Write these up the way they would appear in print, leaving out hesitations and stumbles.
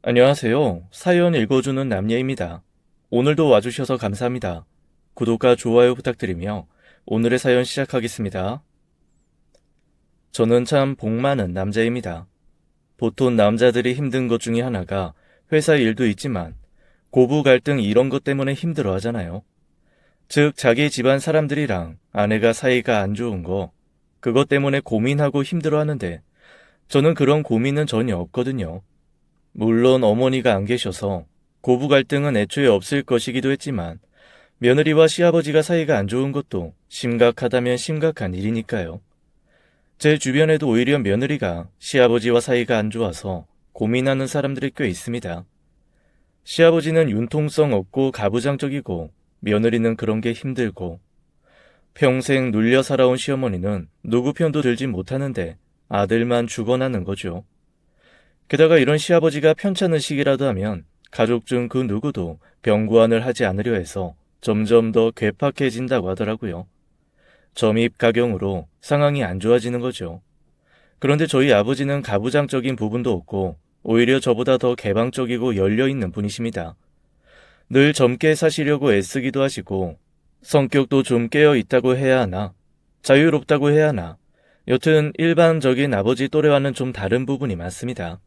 안녕하세요. 사연 읽어주는 남예입니다. 오늘도 와주셔서 감사합니다. 구독과 좋아요 부탁드리며 오늘의 사연 시작하겠습니다. 저는 참 복 많은 남자입니다. 보통 남자들이 힘든 것 중에 하나가 회사 일도 있지만 고부 갈등 이런 것 때문에 힘들어 하잖아요. 즉 자기 집안 사람들이랑 아내가 사이가 안 좋은 거, 그것 때문에 고민하고 힘들어 하는데 저는 그런 고민은 전혀 없거든요. 물론 어머니가 안 계셔서 고부 갈등은 애초에 없을 것이기도 했지만 며느리와 시아버지가 사이가 안 좋은 것도 심각하다면 심각한 일이니까요. 제 주변에도 오히려 며느리가 시아버지와 사이가 안 좋아서 고민하는 사람들이 꽤 있습니다. 시아버지는 융통성 없고 가부장적이고 며느리는 그런 게 힘들고 평생 눌려 살아온 시어머니는 누구 편도 들지 못하는데 아들만 죽어나는 거죠. 게다가 이런 시아버지가 편찮으시기라도 하면 가족 중 그 누구도 병구안을 하지 않으려 해서 점점 더 괴팍해진다고 하더라고요. 점입가경으로 상황이 안 좋아지는 거죠. 그런데 저희 아버지는 가부장적인 부분도 없고 오히려 저보다 더 개방적이고 열려있는 분이십니다. 늘 젊게 사시려고 애쓰기도 하시고 성격도 좀 깨어있다고 해야 하나, 자유롭다고 해야 하나, 여튼 일반적인 아버지 또래와는 좀 다른 부분이 많습니다.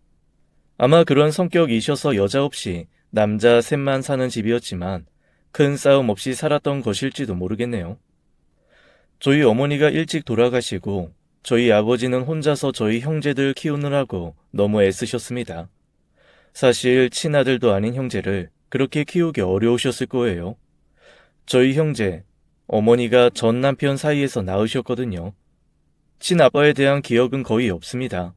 아마 그런 성격이셔서 여자 없이 남자 셋만 사는 집이었지만 큰 싸움 없이 살았던 것일지도 모르겠네요. 저희 어머니가 일찍 돌아가시고 저희 아버지는 혼자서 저희 형제들 키우느라고 너무 애쓰셨습니다. 사실 친아들도 아닌 형제를 그렇게 키우기 어려우셨을 거예요. 저희 형제, 어머니가 전 남편 사이에서 낳으셨거든요. 친아빠에 대한 기억은 거의 없습니다.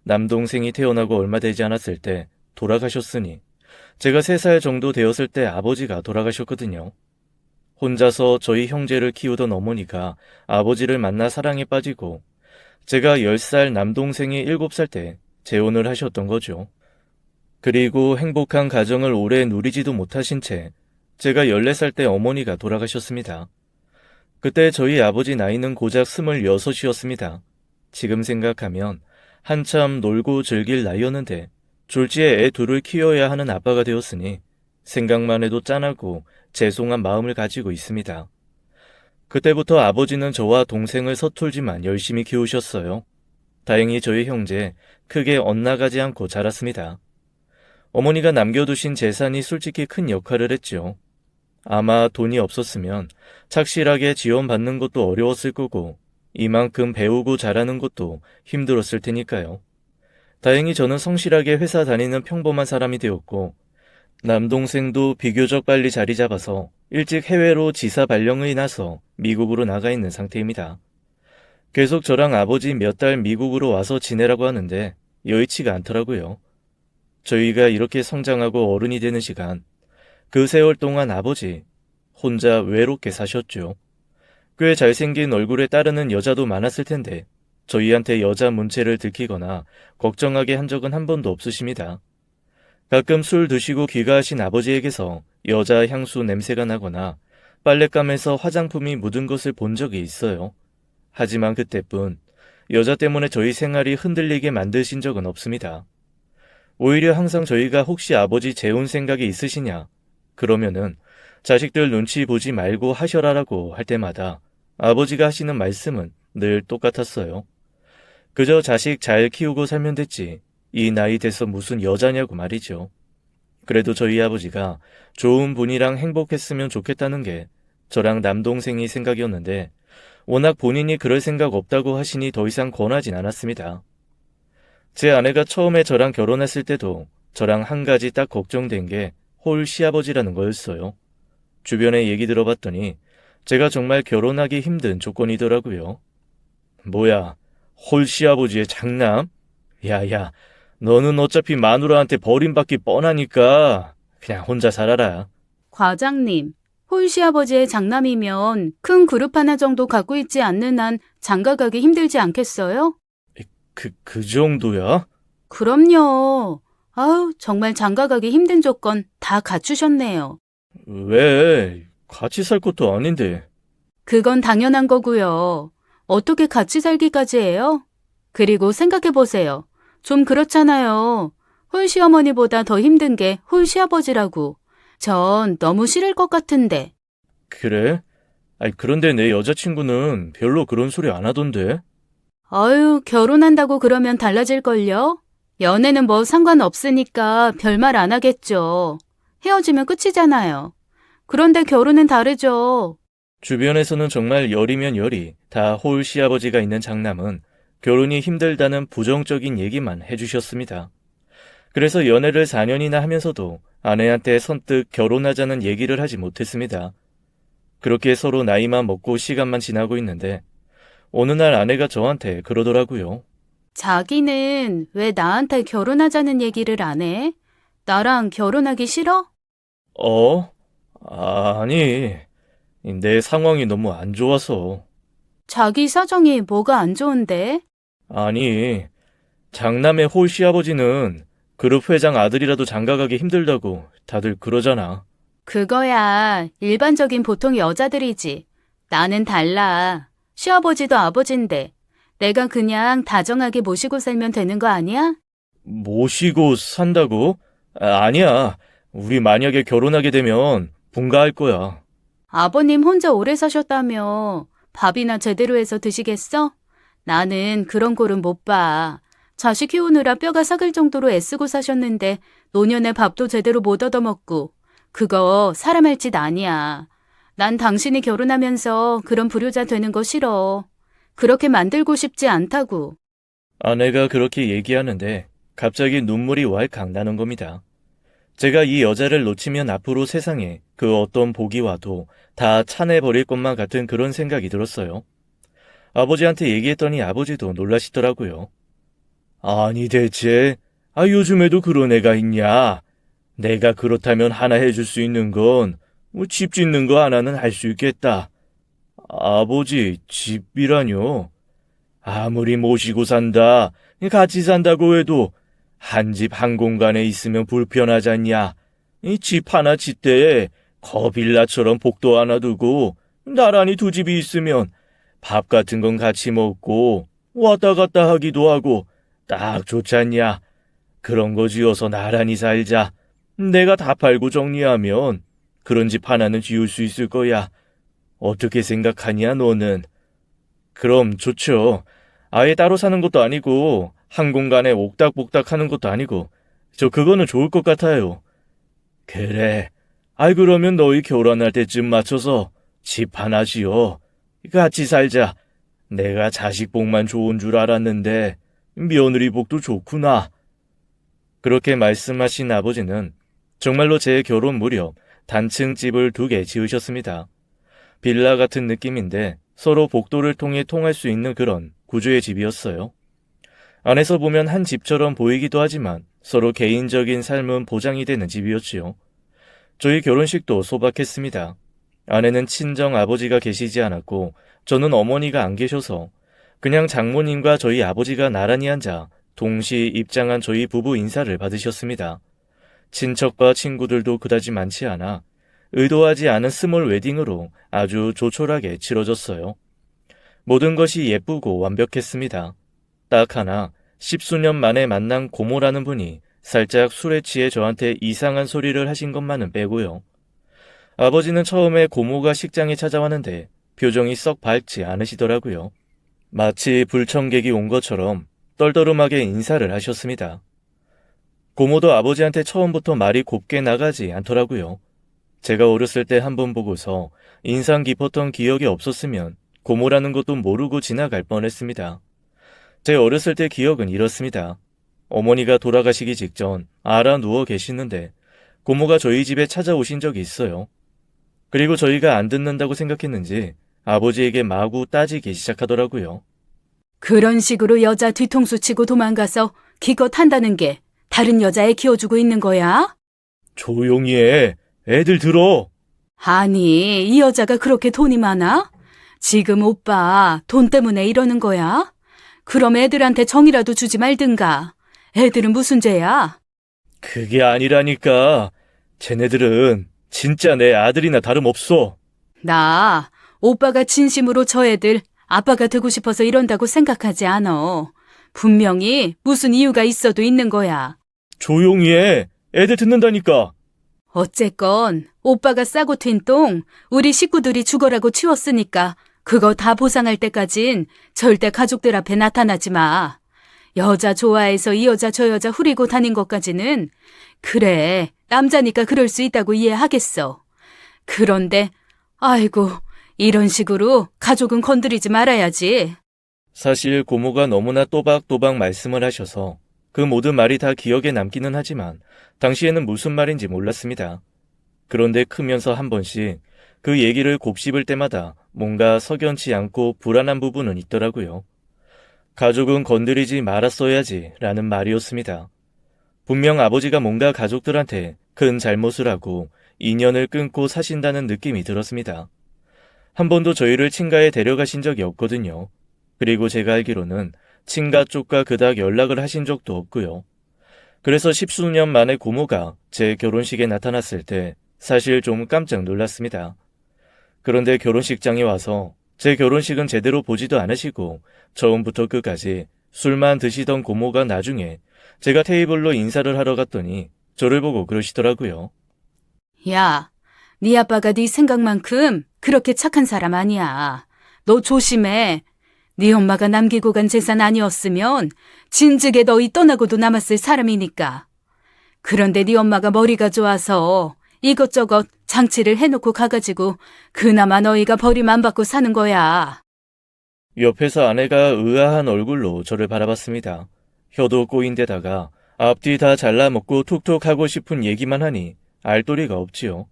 남동생이 태어나고 얼마 되지 않았을 때 돌아가셨으니 제가 3살 정도 되었을 때 아버지가 돌아가셨거든요. 혼자서 저희 형제를 키우던 어머니가 아버지를 만나 사랑에 빠지고 제가 10살 남동생이 7살 때 재혼을 하셨던 거죠. 그리고 행복한 가정을 오래 누리지도 못하신 채 제가 14살 때 어머니가 돌아가셨습니다. 그때 저희 아버지 나이는 고작 26이었습니다. 지금 생각하면 한참 놀고 즐길 나이였는데 졸지에 애 둘을 키워야 하는 아빠가 되었으니 생각만 해도 짠하고 죄송한 마음을 가지고 있습니다. 그때부터 아버지는 저와 동생을 서툴지만 열심히 키우셨어요. 다행히 저희 형제 크게 엇나가지 않고 자랐습니다. 어머니가 남겨두신 재산이 솔직히 큰 역할을 했죠. 아마 돈이 없었으면 착실하게 지원받는 것도 어려웠을 거고 이만큼 배우고 잘하는 것도 힘들었을 테니까요. 다행히 저는 성실하게 회사 다니는 평범한 사람이 되었고 남동생도 비교적 빨리 자리 잡아서 일찍 해외로 지사 발령이 나서 미국으로 나가 있는 상태입니다. 계속 저랑 아버지 몇 달 미국으로 와서 지내라고 하는데 여의치가 않더라고요. 저희가 이렇게 성장하고 어른이 되는 시간, 그 세월 동안 아버지 혼자 외롭게 사셨죠. 꽤 잘생긴 얼굴에 따르는 여자도 많았을 텐데 저희한테 여자 문체를 들키거나 걱정하게 한 적은 한 번도 없으십니다. 가끔 술 드시고 귀가하신 아버지에게서 여자 향수 냄새가 나거나 빨랫감에서 화장품이 묻은 것을 본 적이 있어요. 하지만 그때뿐 여자 때문에 저희 생활이 흔들리게 만드신 적은 없습니다. 오히려 항상 저희가 혹시 아버지 재혼 생각이 있으시냐, 그러면은 자식들 눈치 보지 말고 하셔라라고 할 때마다 아버지가 하시는 말씀은 늘 똑같았어요. 그저 자식 잘 키우고 살면 됐지, 이 나이 돼서 무슨 여자냐고 말이죠. 그래도 저희 아버지가 좋은 분이랑 행복했으면 좋겠다는 게 저랑 남동생이 생각이었는데 워낙 본인이 그럴 생각 없다고 하시니 더 이상 권하진 않았습니다. 제 아내가 처음에 저랑 결혼했을 때도 저랑 한 가지 딱 걱정된 게 홀 시아버지라는 거였어요. 주변에 얘기 들어봤더니 제가 정말 결혼하기 힘든 조건이더라고요. 뭐야, 홀 시아버지의 장남? 야야, 너는 어차피 마누라한테 버림받기 뻔하니까 그냥 혼자 살아라. 과장님, 홀시아버지의 장남이면 큰 그룹 하나 정도 갖고 있지 않는 한 장가가기 힘들지 않겠어요? 그 정도야? 그럼요. 아우, 정말 장가가기 힘든 조건 다 갖추셨네요. 왜? 같이 살 것도 아닌데. 그건 당연한 거고요. 어떻게 같이 살기까지 해요? 그리고 생각해보세요. 좀 그렇잖아요. 홀시어머니보다 더 힘든 게 홀시아버지라고. 전 너무 싫을 것 같은데. 그래? 아니, 그런데 내 여자친구는 별로 그런 소리 안 하던데? 아유, 결혼한다고 그러면 달라질걸요? 연애는 뭐 상관없으니까 별말 안 하겠죠. 헤어지면 끝이잖아요. 그런데 결혼은 다르죠. 주변에서는 정말 열이면 열이 다 홀 시아버지가 있는 장남은 결혼이 힘들다는 부정적인 얘기만 해주셨습니다. 그래서 연애를 4년이나 하면서도 아내한테 선뜻 결혼하자는 얘기를 하지 못했습니다. 그렇게 서로 나이만 먹고 시간만 지나고 있는데 어느 날 아내가 저한테 그러더라고요. 자기는 왜 나한테 결혼하자는 얘기를 안 해? 나랑 결혼하기 싫어? 어? 아니, 내 상황이 너무 안 좋아서. 자기 사정이 뭐가 안 좋은데? 아니, 장남의 홀 시아버지는 그룹 회장 아들이라도 장가가기 힘들다고 다들 그러잖아. 그거야 일반적인 보통 여자들이지. 나는 달라. 시아버지도 아버지인데 내가 그냥 다정하게 모시고 살면 되는 거 아니야? 모시고 산다고? 아니야. 우리 만약에 결혼하게 되면 분가할 거야. 아버님 혼자 오래 사셨다며 밥이나 제대로 해서 드시겠어? 나는 그런 꼴은 못 봐. 자식 키우느라 뼈가 삭을 정도로 애쓰고 사셨는데 노년에 밥도 제대로 못 얻어먹고 그거 사람 할 짓 아니야. 난 당신이 결혼하면서 그런 불효자 되는 거 싫어. 그렇게 만들고 싶지 않다고. 아내가 그렇게 얘기하는데 갑자기 눈물이 왈칵 나는 겁니다. 제가 이 여자를 놓치면 앞으로 세상에 그 어떤 복이 와도 다 차내버릴 것만 같은 그런 생각이 들었어요. 아버지한테 얘기했더니 아버지도 놀라시더라고요. 아니 대체 요즘에도 그런 애가 있냐? 내가 그렇다면 하나 해줄 수 있는 건 집 짓는 거 하나는 할 수 있겠다. 아버지, 집이라뇨? 아무리 모시고 산다, 같이 산다고 해도 한 집 한 공간에 있으면 불편하지 않냐? 이 집 하나 짓대에 거빌라처럼 복도 하나 두고 나란히 두 집이 있으면 밥 같은 건 같이 먹고 왔다 갔다 하기도 하고 딱 좋지 않냐? 그런 거 지어서 나란히 살자. 내가 다 팔고 정리하면 그런 집 하나는 지을 수 있을 거야. 어떻게 생각하냐, 너는? 그럼 좋죠. 아예 따로 사는 것도 아니고 한 공간에 옥닥복닥 하는 것도 아니고 그거는 좋을 것 같아요. 그래. 그러면 너희 결혼할 때쯤 맞춰서 집 하나 지어. 같이 살자. 내가 자식 복만 좋은 줄 알았는데 며느리 복도 좋구나. 그렇게 말씀하신 아버지는 정말로 제 결혼 무렵 단층 집을 2개 지으셨습니다. 빌라 같은 느낌인데 서로 복도를 통해 통할 수 있는 그런 구조의 집이었어요. 안에서 보면 한 집처럼 보이기도 하지만 서로 개인적인 삶은 보장이 되는 집이었지요. 저희 결혼식도 소박했습니다. 아내는 친정 아버지가 계시지 않았고 저는 어머니가 안 계셔서 그냥 장모님과 저희 아버지가 나란히 앉아 동시 입장한 저희 부부 인사를 받으셨습니다. 친척과 친구들도 그다지 많지 않아 의도하지 않은 스몰 웨딩으로 아주 조촐하게 치러졌어요. 모든 것이 예쁘고 완벽했습니다. 딱 하나 10수년 만에 만난 고모라는 분이 살짝 술에 취해 저한테 이상한 소리를 하신 것만은 빼고요. 아버지는 처음에 고모가 식장에 찾아왔는데 표정이 썩 밝지 않으시더라고요. 마치 불청객이 온 것처럼 떨떠름하게 인사를 하셨습니다. 고모도 아버지한테 처음부터 말이 곱게 나가지 않더라고요. 제가 어렸을 때 한 번 보고서 인상 깊었던 기억이 없었으면 고모라는 것도 모르고 지나갈 뻔했습니다. 제 어렸을 때 기억은 이렇습니다. 어머니가 돌아가시기 직전 알아 누워 계시는데 고모가 저희 집에 찾아오신 적이 있어요. 그리고 저희가 안 듣는다고 생각했는지 아버지에게 마구 따지기 시작하더라고요. 그런 식으로 여자 뒤통수 치고 도망가서 기껏 한다는 게 다른 여자애 키워주고 있는 거야? 조용히 해. 애들 들어. 아니, 이 여자가 그렇게 돈이 많아? 지금 오빠 돈 때문에 이러는 거야? 그럼 애들한테 정이라도 주지 말든가. 애들은 무슨 죄야? 그게 아니라니까. 쟤네들은 진짜 내 아들이나 다름없어. 나 오빠가 진심으로 저 애들 아빠가 되고 싶어서 이런다고 생각하지 않아. 분명히 무슨 이유가 있어도 있는 거야. 조용히 해. 애들 듣는다니까. 어쨌건 오빠가 싸고 튄 똥 우리 식구들이 죽어라고 치웠으니까 그거 다 보상할 때까진 절대 가족들 앞에 나타나지 마. 여자 좋아해서 이 여자 저 여자 후리고 다닌 것까지는 그래, 남자니까 그럴 수 있다고 이해하겠어. 그런데 아이고, 이런 식으로 가족은 건드리지 말아야지. 사실 고모가 너무나 또박또박 말씀을 하셔서 그 모든 말이 다 기억에 남기는 하지만 당시에는 무슨 말인지 몰랐습니다. 그런데 크면서 한 번씩 그 얘기를 곱씹을 때마다 뭔가 석연치 않고 불안한 부분은 있더라고요. 가족은 건드리지 말았어야지 라는 말이었습니다. 분명 아버지가 뭔가 가족들한테 큰 잘못을 하고 인연을 끊고 사신다는 느낌이 들었습니다. 한 번도 저희를 친가에 데려가신 적이 없거든요. 그리고 제가 알기로는 친가 쪽과 그닥 연락을 하신 적도 없고요. 그래서 십수년 만에 고모가 제 결혼식에 나타났을 때 사실 좀 깜짝 놀랐습니다. 그런데 결혼식장에 와서 제 결혼식은 제대로 보지도 않으시고 처음부터 끝까지 술만 드시던 고모가 나중에 제가 테이블로 인사를 하러 갔더니 저를 보고 그러시더라고요. 야, 네 아빠가 네 생각만큼 그렇게 착한 사람 아니야. 너 조심해. 네 엄마가 남기고 간 재산 아니었으면 진즉에 너희 떠나고도 남았을 사람이니까. 그런데 네 엄마가 머리가 좋아서 이것저것 장치를 해놓고 가가지고 그나마 너희가 버림 안 받고 사는 거야. 옆에서 아내가 의아한 얼굴로 저를 바라봤습니다. 혀도 꼬인 데다가 앞뒤 다 잘라먹고 툭툭 하고 싶은 얘기만 하니 알도리가 없지요.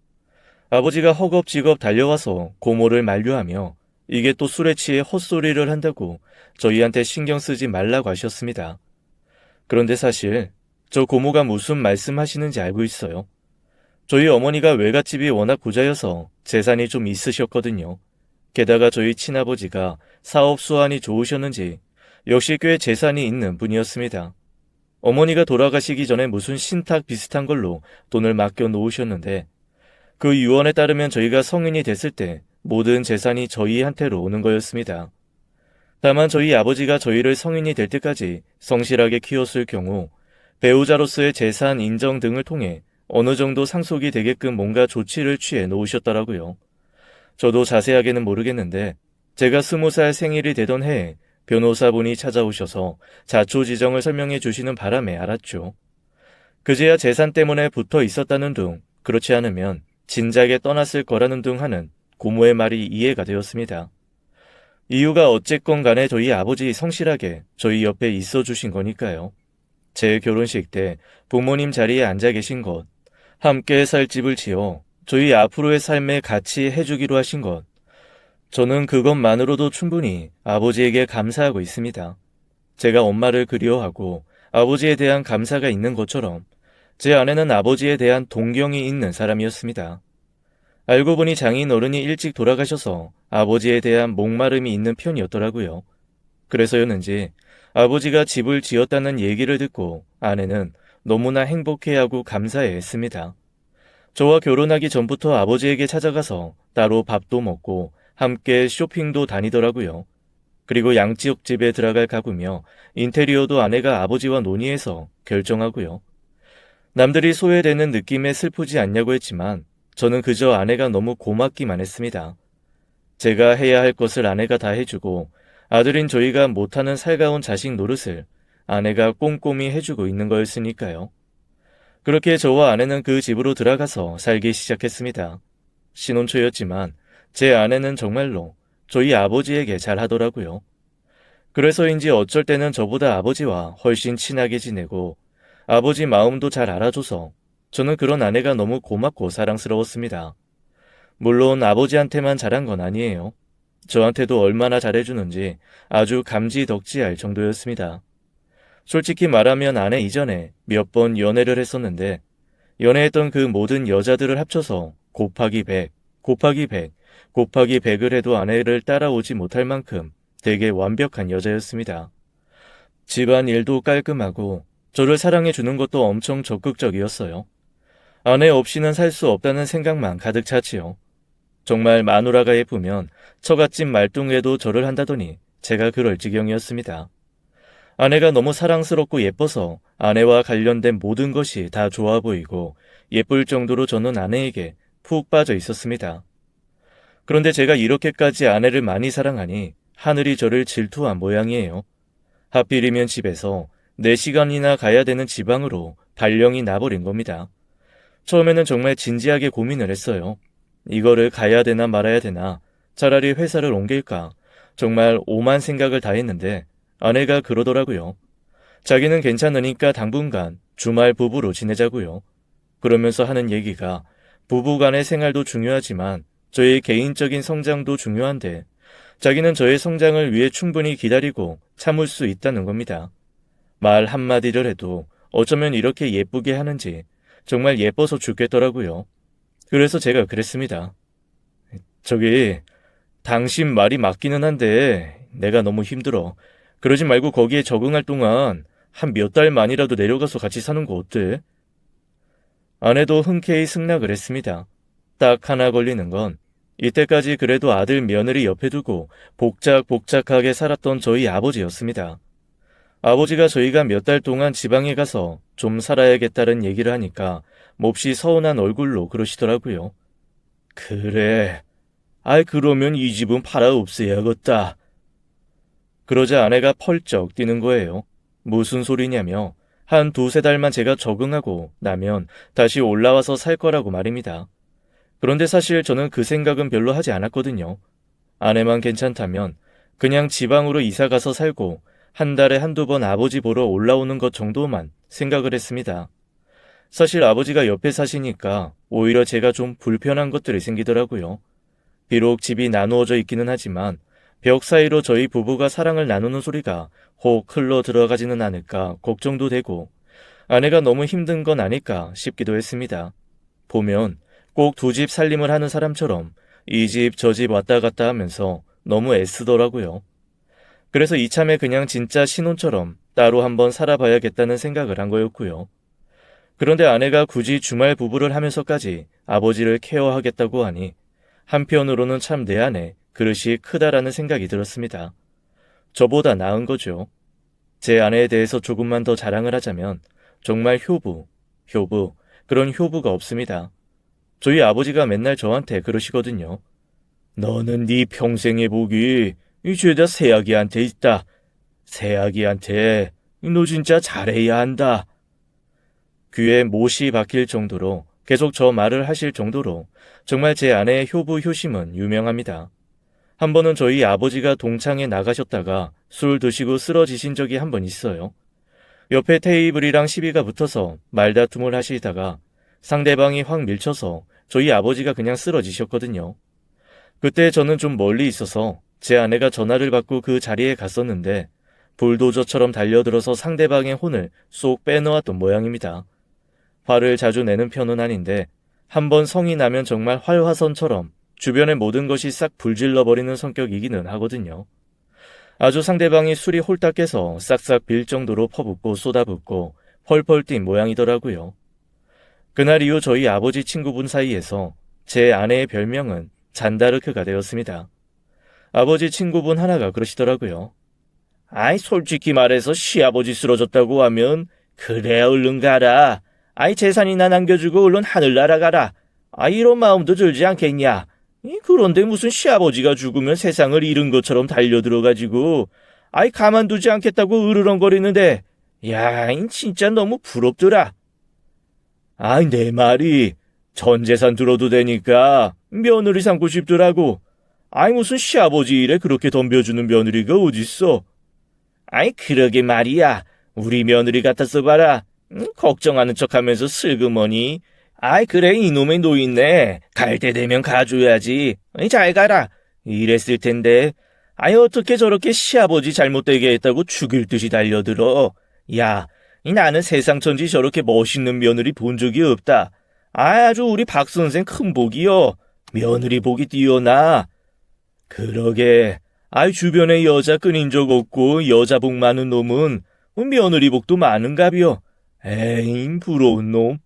아버지가 허겁지겁 달려와서 고모를 만류하며 이게 또 술에 취해 헛소리를 한다고 저희한테 신경 쓰지 말라고 하셨습니다. 그런데 사실 저 고모가 무슨 말씀하시는지 알고 있어요. 저희 어머니가 외갓집이 워낙 부자여서 재산이 좀 있으셨거든요. 게다가 저희 친아버지가 사업 수완이 좋으셨는지 역시 꽤 재산이 있는 분이었습니다. 어머니가 돌아가시기 전에 무슨 신탁 비슷한 걸로 돈을 맡겨 놓으셨는데 그 유언에 따르면 저희가 성인이 됐을 때 모든 재산이 저희한테로 오는 거였습니다. 다만 저희 아버지가 저희를 성인이 될 때까지 성실하게 키웠을 경우 배우자로서의 재산 인정 등을 통해 어느 정도 상속이 되게끔 뭔가 조치를 취해 놓으셨더라고요. 저도 자세하게는 모르겠는데 제가 20살 생일이 되던 해에 변호사분이 찾아오셔서 자초지정을 설명해 주시는 바람에 알았죠. 그제야 재산 때문에 붙어 있었다는 둥, 그렇지 않으면 진작에 떠났을 거라는 둥 하는 고모의 말이 이해가 되었습니다. 이유가 어쨌건 간에 저희 아버지 성실하게 저희 옆에 있어 주신 거니까요. 제 결혼식 때 부모님 자리에 앉아 계신 것, 함께 살 집을 지어 저희 앞으로의 삶에 같이 해주기로 하신 것, 저는 그것만으로도 충분히 아버지에게 감사하고 있습니다. 제가 엄마를 그리워하고 아버지에 대한 감사가 있는 것처럼 제 아내는 아버지에 대한 동경이 있는 사람이었습니다. 알고 보니 장인 어른이 일찍 돌아가셔서 아버지에 대한 목마름이 있는 편이었더라고요. 그래서였는지 아버지가 집을 지었다는 얘기를 듣고 아내는 너무나 행복해하고 감사해했습니다. 저와 결혼하기 전부터 아버지에게 찾아가서 따로 밥도 먹고 함께 쇼핑도 다니더라고요. 그리고 양지역집에 들어갈 가구며 인테리어도 아내가 아버지와 논의해서 결정하고요. 남들이 소외되는 느낌에 슬프지 않냐고 했지만 저는 그저 아내가 너무 고맙기만 했습니다. 제가 해야 할 것을 아내가 다 해주고 아들인 저희가 못하는 살가운 자식 노릇을 아내가 꼼꼼히 해주고 있는 거였으니까요. 그렇게 저와 아내는 그 집으로 들어가서 살기 시작했습니다. 신혼초였지만 제 아내는 정말로 저희 아버지에게 잘하더라고요. 그래서인지 어쩔 때는 저보다 아버지와 훨씬 친하게 지내고 아버지 마음도 잘 알아줘서 저는 그런 아내가 너무 고맙고 사랑스러웠습니다. 물론 아버지한테만 잘한 건 아니에요. 저한테도 얼마나 잘해주는지 아주 감지덕지할 정도였습니다. 솔직히 말하면 아내 이전에 몇 번 연애를 했었는데 연애했던 그 모든 여자들을 합쳐서 곱하기 100, 곱하기 100, 곱하기 100을 해도 아내를 따라오지 못할 만큼 되게 완벽한 여자였습니다. 집안 일도 깔끔하고 저를 사랑해주는 것도 엄청 적극적이었어요. 아내 없이는 살 수 없다는 생각만 가득 찼지요. 정말 마누라가 예쁘면 처갓집 말뚱에도 절을 한다더니 제가 그럴 지경이었습니다. 아내가 너무 사랑스럽고 예뻐서 아내와 관련된 모든 것이 다 좋아 보이고 예쁠 정도로 저는 아내에게 푹 빠져 있었습니다. 그런데 제가 이렇게까지 아내를 많이 사랑하니 하늘이 저를 질투한 모양이에요. 하필이면 집에서 4시간이나 가야 되는 지방으로 발령이 나버린 겁니다. 처음에는 정말 진지하게 고민을 했어요. 이거를 가야 되나 말아야 되나, 차라리 회사를 옮길까, 정말 오만 생각을 다 했는데 아내가 그러더라고요. 자기는 괜찮으니까 당분간 주말 부부로 지내자고요. 그러면서 하는 얘기가 부부 간의 생활도 중요하지만 저의 개인적인 성장도 중요한데 자기는 저의 성장을 위해 충분히 기다리고 참을 수 있다는 겁니다. 말 한마디를 해도 어쩌면 이렇게 예쁘게 하는지 정말 예뻐서 죽겠더라고요. 그래서 제가 그랬습니다. 저기, 당신 말이 맞기는 한데 내가 너무 힘들어. 그러지 말고 거기에 적응할 동안 한 몇 달만이라도 내려가서 같이 사는 거 어때? 아내도 흔쾌히 승낙을 했습니다. 딱 하나 걸리는 건 이때까지 그래도 아들 며느리 옆에 두고 복작복작하게 살았던 저희 아버지였습니다. 아버지가 저희가 몇 달 동안 지방에 가서 좀 살아야겠다는 얘기를 하니까 몹시 서운한 얼굴로 그러시더라고요. 그래. 아이 그러면 이 집은 팔아 없애야겠다. 그러자 아내가 펄쩍 뛰는 거예요. 무슨 소리냐며 한 2~3달만 제가 적응하고 나면 다시 올라와서 살 거라고 말입니다. 그런데 사실 저는 그 생각은 별로 하지 않았거든요. 아내만 괜찮다면 그냥 지방으로 이사가서 살고 한 달에 1~2번 아버지 보러 올라오는 것 정도만 생각을 했습니다. 사실 아버지가 옆에 사시니까 오히려 제가 좀 불편한 것들이 생기더라고요. 비록 집이 나누어져 있기는 하지만 벽 사이로 저희 부부가 사랑을 나누는 소리가 혹 흘러 들어가지는 않을까 걱정도 되고 아내가 너무 힘든 건 아닐까 싶기도 했습니다. 보면 꼭 2집 살림을 하는 사람처럼 이 집 저 집 왔다 갔다 하면서 너무 애쓰더라고요. 그래서 이참에 그냥 진짜 신혼처럼 따로 한번 살아봐야겠다는 생각을 한 거였고요. 그런데 아내가 굳이 주말 부부를 하면서까지 아버지를 케어하겠다고 하니 한편으로는 참 내 안에 그릇이 크다라는 생각이 들었습니다. 저보다 나은 거죠. 제 아내에 대해서 조금만 더 자랑을 하자면 정말 효부, 그런 효부가 없습니다. 저희 아버지가 맨날 저한테 그러시거든요. 너는 네 평생의 복이 이 죄다 새아기한테 있다. 새아기한테 너 진짜 잘해야 한다. 귀에 못이 박힐 정도로 계속 저 말을 하실 정도로 정말 제 아내의 효부 효심은 유명합니다. 한 번은 저희 아버지가 동창에 나가셨다가 술 드시고 쓰러지신 적이 한 번 있어요. 옆에 테이블이랑 시비가 붙어서 말다툼을 하시다가 상대방이 확 밀쳐서 저희 아버지가 그냥 쓰러지셨거든요. 그때 저는 좀 멀리 있어서 제 아내가 전화를 받고 그 자리에 갔었는데 불도저처럼 달려들어서 상대방의 혼을 쏙 빼놓았던 모양입니다. 화를 자주 내는 편은 아닌데 한번 성이 나면 정말 활화선처럼 주변의 모든 것이 싹 불질러버리는 성격이기는 하거든요. 아주 상대방이 술이 홀딱 깨서 싹싹 빌 정도로 퍼붓고 쏟아붓고 펄펄 뛴 모양이더라고요. 그날 이후 저희 아버지 친구분 사이에서 제 아내의 별명은 잔다르크가 되었습니다. 아버지 친구분 하나가 그러시더라고요. 아이 솔직히 말해서 시아버지 쓰러졌다고 하면 그래 얼른 가라. 아이 재산이나 남겨주고 얼른 하늘 날아가라. 이런 마음도 들지 않겠냐. 그런데 무슨 시아버지가 죽으면 세상을 잃은 것처럼 달려들어가지고 가만두지 않겠다고 으르렁거리는데 야, 진짜 너무 부럽더라. 내 말이 전 재산 들어도 되니까 며느리 삼고 싶더라고. 무슨 시아버지 일에 그렇게 덤벼주는 며느리가 어딨어. 그러게 말이야. 우리 며느리 같았어 봐라. 걱정하는 척하면서 슬그머니. 그래 이놈의 노인네. 갈 때 되면 가줘야지. 잘 가라. 이랬을 텐데. 어떻게 저렇게 시아버지 잘못되게 했다고 죽일 듯이 달려들어. 야, 나는 세상 천지 저렇게 멋있는 며느리 본 적이 없다. 아주 우리 박 선생 큰 복이요. 며느리 복이 뛰어나. 그러게. 주변에 여자 끊인 적 없고 여자 복 많은 놈은 며느리 복도 많은가벼. 에잉 부러운 놈.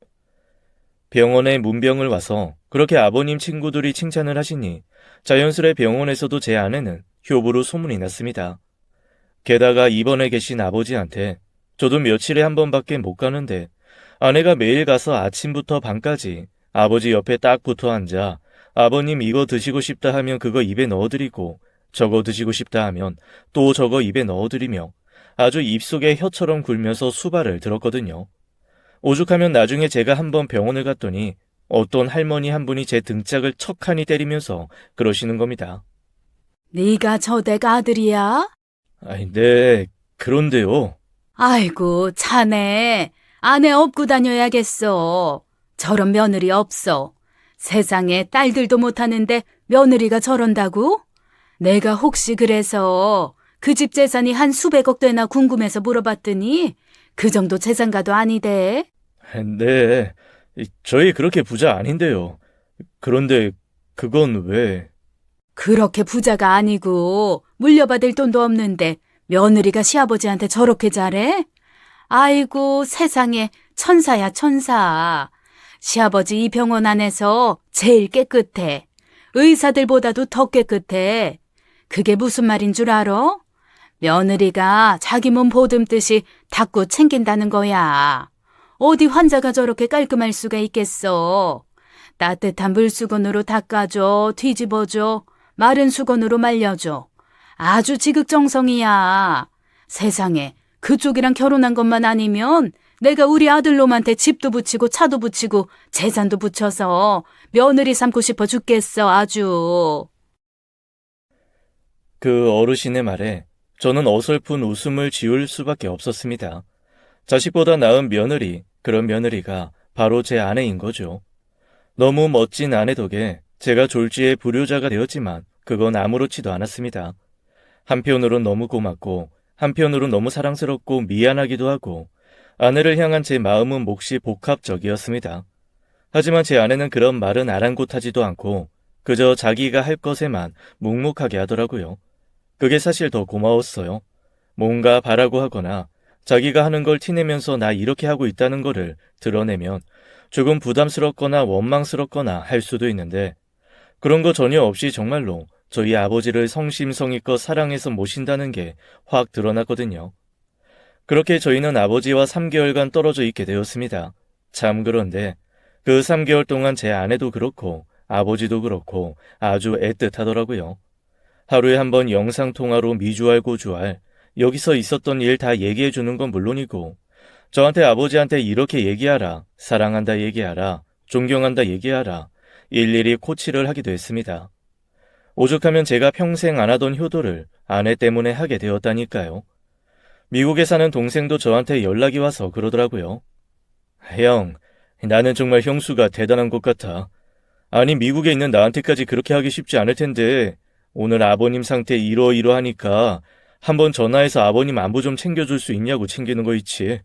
병원에 문병을 와서 그렇게 아버님 친구들이 칭찬을 하시니 자연스레 병원에서도 제 아내는 효부로 소문이 났습니다. 게다가 입원해 계신 아버지한테 저도 며칠에 한 번밖에 못 가는데 아내가 매일 가서 아침부터 밤까지 아버지 옆에 딱 붙어 앉아 아버님 이거 드시고 싶다 하면 그거 입에 넣어드리고 저거 드시고 싶다 하면 또 저거 입에 넣어드리며 아주 입속에 혀처럼 굴면서 수발을 들었거든요. 오죽하면 나중에 제가 한번 병원을 갔더니 어떤 할머니 한 분이 제 등짝을 척하니 때리면서 그러시는 겁니다. 네가 저 댁 아들이야? 아이, 네, 그런데요. 아이고, 자네. 아내 업고 다녀야겠어. 저런 며느리 없어. 세상에 딸들도 못하는데 며느리가 저런다고? 내가 혹시 그래서 그 집 재산이 한 수백억 되나 궁금해서 물어봤더니 그 정도 재산가도 아니대. 네, 저희 그렇게 부자 아닌데요. 그런데 그건 왜? 그렇게 부자가 아니고 물려받을 돈도 없는데 며느리가 시아버지한테 저렇게 잘해? 아이고, 세상에 천사야, 천사. 시아버지 이 병원 안에서 제일 깨끗해. 의사들보다도 더 깨끗해. 그게 무슨 말인 줄 알아? 며느리가 자기 몸 보듬듯이 닦고 챙긴다는 거야. 어디 환자가 저렇게 깔끔할 수가 있겠어. 따뜻한 물수건으로 닦아줘, 뒤집어줘, 마른 수건으로 말려줘. 아주 지극정성이야. 세상에 그쪽이랑 결혼한 것만 아니면 내가 우리 아들놈한테 집도 붙이고 차도 붙이고 재산도 붙여서 며느리 삼고 싶어 죽겠어, 아주. 그 어르신의 말에 저는 어설픈 웃음을 지을 수밖에 없었습니다. 자식보다 나은 며느리, 그런 며느리가 바로 제 아내인 거죠. 너무 멋진 아내 덕에 제가 졸지에 불효자가 되었지만 그건 아무렇지도 않았습니다. 한편으론 너무 고맙고 한편으론 너무 사랑스럽고 미안하기도 하고 아내를 향한 제 마음은 몫이 복합적이었습니다. 하지만 제 아내는 그런 말은 아랑곳하지도 않고 그저 자기가 할 것에만 묵묵하게 하더라고요. 그게 사실 더 고마웠어요. 뭔가 바라고 하거나 자기가 하는 걸 티내면서 나 이렇게 하고 있다는 거를 드러내면 조금 부담스럽거나 원망스럽거나 할 수도 있는데 그런 거 전혀 없이 정말로 저희 아버지를 성심성의껏 사랑해서 모신다는 게 확 드러났거든요. 그렇게 저희는 아버지와 3개월간 떨어져 있게 되었습니다. 참 그런데 그 3개월 동안 제 아내도 그렇고 아버지도 그렇고 아주 애틋하더라고요. 하루에 한 번 영상통화로 미주알 고주알 여기서 있었던 일 다 얘기해 주는 건 물론이고 저한테 아버지한테 이렇게 얘기하라, 사랑한다 얘기하라, 존경한다 얘기하라 일일이 코치를 하기도 했습니다. 오죽하면 제가 평생 안 하던 효도를 아내 때문에 하게 되었다니까요. 미국에 사는 동생도 저한테 연락이 와서 그러더라고요. 형, 나는 정말 형수가 대단한 것 같아. 아니 미국에 있는 나한테까지 그렇게 하기 쉽지 않을 텐데 오늘 아버님 상태 이러이러하니까 한번 전화해서 아버님 안부 좀 챙겨줄 수 있냐고 챙기는 거 있지.